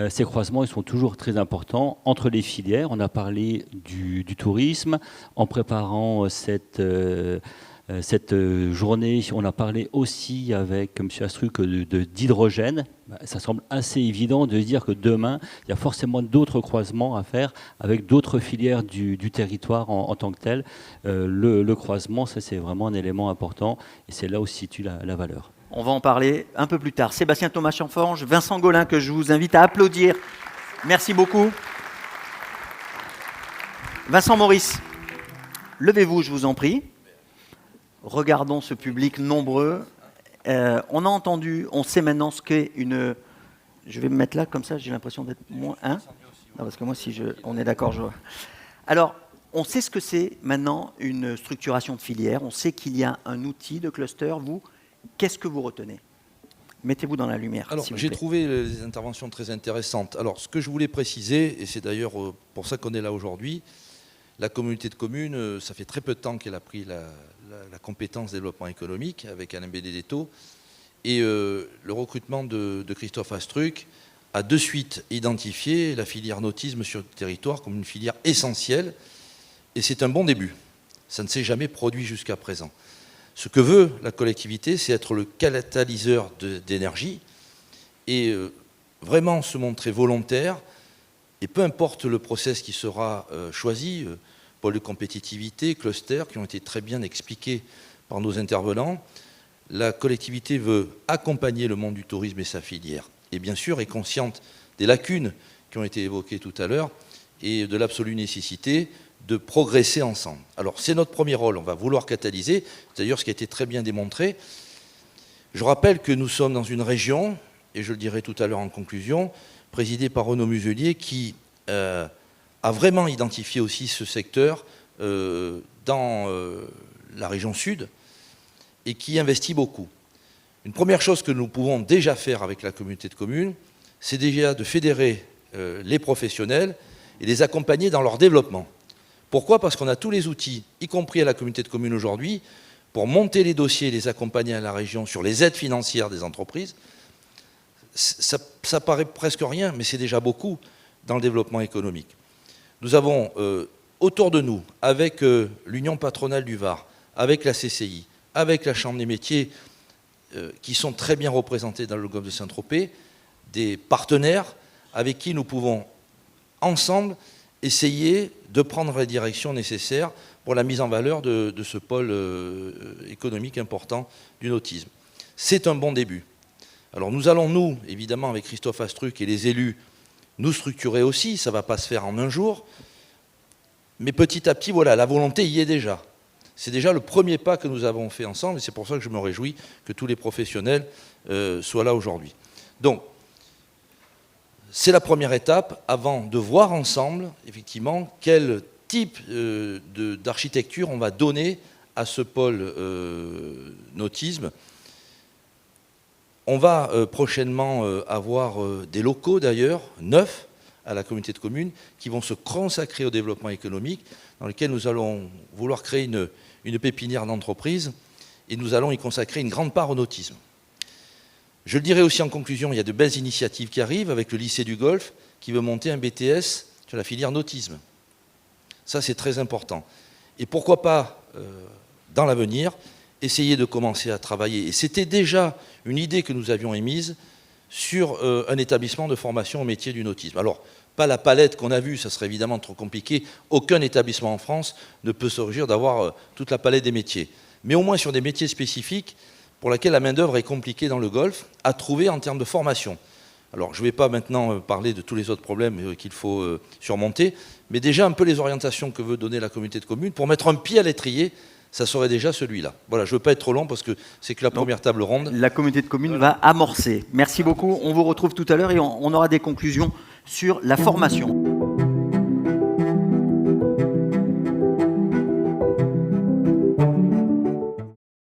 Ces croisements, ils sont toujours très importants entre les filières. On a parlé du tourisme. En préparant cette journée, on a parlé aussi avec M. Astruc d'hydrogène. Ça semble assez évident de dire que demain, il y a forcément d'autres croisements à faire avec d'autres filières du territoire en tant que tel. Le croisement, ça c'est vraiment un élément important et c'est là où se situe la valeur. On va en parler un peu plus tard. Sébastien Thomas-Chamforge, Vincent Golin, que je vous invite à applaudir. Merci beaucoup. Vincent Maurice, levez-vous, je vous en prie. Regardons ce public nombreux. On a entendu, on sait maintenant ce qu'est une... Je vais me mettre là, comme ça, j'ai l'impression d'être moins... Hein non, parce que moi, si on est d'accord, je... Alors, on sait ce que c'est maintenant une structuration de filière. On sait qu'il y a un outil de cluster. Vous, qu'est-ce que vous retenez? Mettez-vous dans la lumière. Alors, j'ai trouvé les interventions très intéressantes. Alors, ce que je voulais préciser, et c'est d'ailleurs pour ça qu'on est là aujourd'hui, la communauté de communes, ça fait très peu de temps qu'elle a pris la compétence développement économique avec Alain Benedetto. Et le recrutement de Christophe Astruc a de suite identifié la filière nautisme sur le territoire comme une filière essentielle. Et c'est un bon début. Ça ne s'est jamais produit jusqu'à présent. Ce que veut la collectivité, c'est être le catalyseur d'énergie et vraiment se montrer volontaire. Et peu importe le process qui sera choisi, pôle de compétitivité, cluster, qui ont été très bien expliqués par nos intervenants, la collectivité veut accompagner le monde du tourisme et sa filière. Et bien sûr, est consciente des lacunes qui ont été évoquées tout à l'heure et de l'absolue nécessité de progresser ensemble. Alors, c'est notre premier rôle, on va vouloir catalyser, c'est d'ailleurs ce qui a été très bien démontré. Je rappelle que nous sommes dans une région, et je le dirai tout à l'heure en conclusion, présidée par Renaud Muselier, qui a vraiment identifié aussi ce secteur dans la région sud, et qui investit beaucoup. Une première chose que nous pouvons déjà faire avec la communauté de communes, c'est déjà de fédérer les professionnels et les accompagner dans leur développement. Pourquoi? Parce qu'on a tous les outils, y compris à la communauté de communes aujourd'hui, pour monter les dossiers et les accompagner à la région sur les aides financières des entreprises. Ça paraît presque rien, mais c'est déjà beaucoup dans le développement économique. Nous avons autour de nous, avec l'Union patronale du Var, avec la CCI, avec la Chambre des métiers, qui sont très bien représentés dans le golfe de Saint-Tropez, des partenaires avec qui nous pouvons ensemble essayer de prendre la direction nécessaire pour la mise en valeur de ce pôle économique important du nautisme. C'est un bon début. Alors nous allons, nous, évidemment, avec Christophe Astruc et les élus, nous structurer aussi, ça ne va pas se faire en un jour, mais petit à petit, voilà, la volonté y est déjà. C'est déjà le premier pas que nous avons fait ensemble, et c'est pour ça que je me réjouis que tous les professionnels soient là aujourd'hui. Donc, c'est la première étape avant de voir ensemble, effectivement, quel type d'architecture on va donner à ce pôle nautisme. On va prochainement avoir des locaux, d'ailleurs, neufs, à la communauté de communes, qui vont se consacrer au développement économique, dans lesquels nous allons vouloir créer une pépinière d'entreprise, et nous allons y consacrer une grande part au nautisme. Je le dirai aussi en conclusion, il y a de belles initiatives qui arrivent avec le lycée du Golfe qui veut monter un BTS sur la filière nautisme. Ça, c'est très important. Et pourquoi pas, dans l'avenir, essayer de commencer à travailler. Et c'était déjà une idée que nous avions émise sur un établissement de formation au métier du nautisme. Alors, pas la palette qu'on a vue, ça serait évidemment trop compliqué. Aucun établissement en France ne peut se réjouir d'avoir toute la palette des métiers. Mais au moins sur des métiers spécifiques pour lesquels la main-d'œuvre est compliquée dans le Golfe à trouver en termes de formation. Alors, je ne vais pas maintenant parler de tous les autres problèmes qu'il faut surmonter, mais déjà un peu les orientations que veut donner la communauté de communes pour mettre un pied à l'étrier. Ça serait déjà celui-là. Voilà, je ne veux pas être trop long parce que c'est que la première table ronde. La communauté de communes va amorcer. Merci beaucoup. On vous retrouve tout à l'heure et on aura des conclusions sur la formation.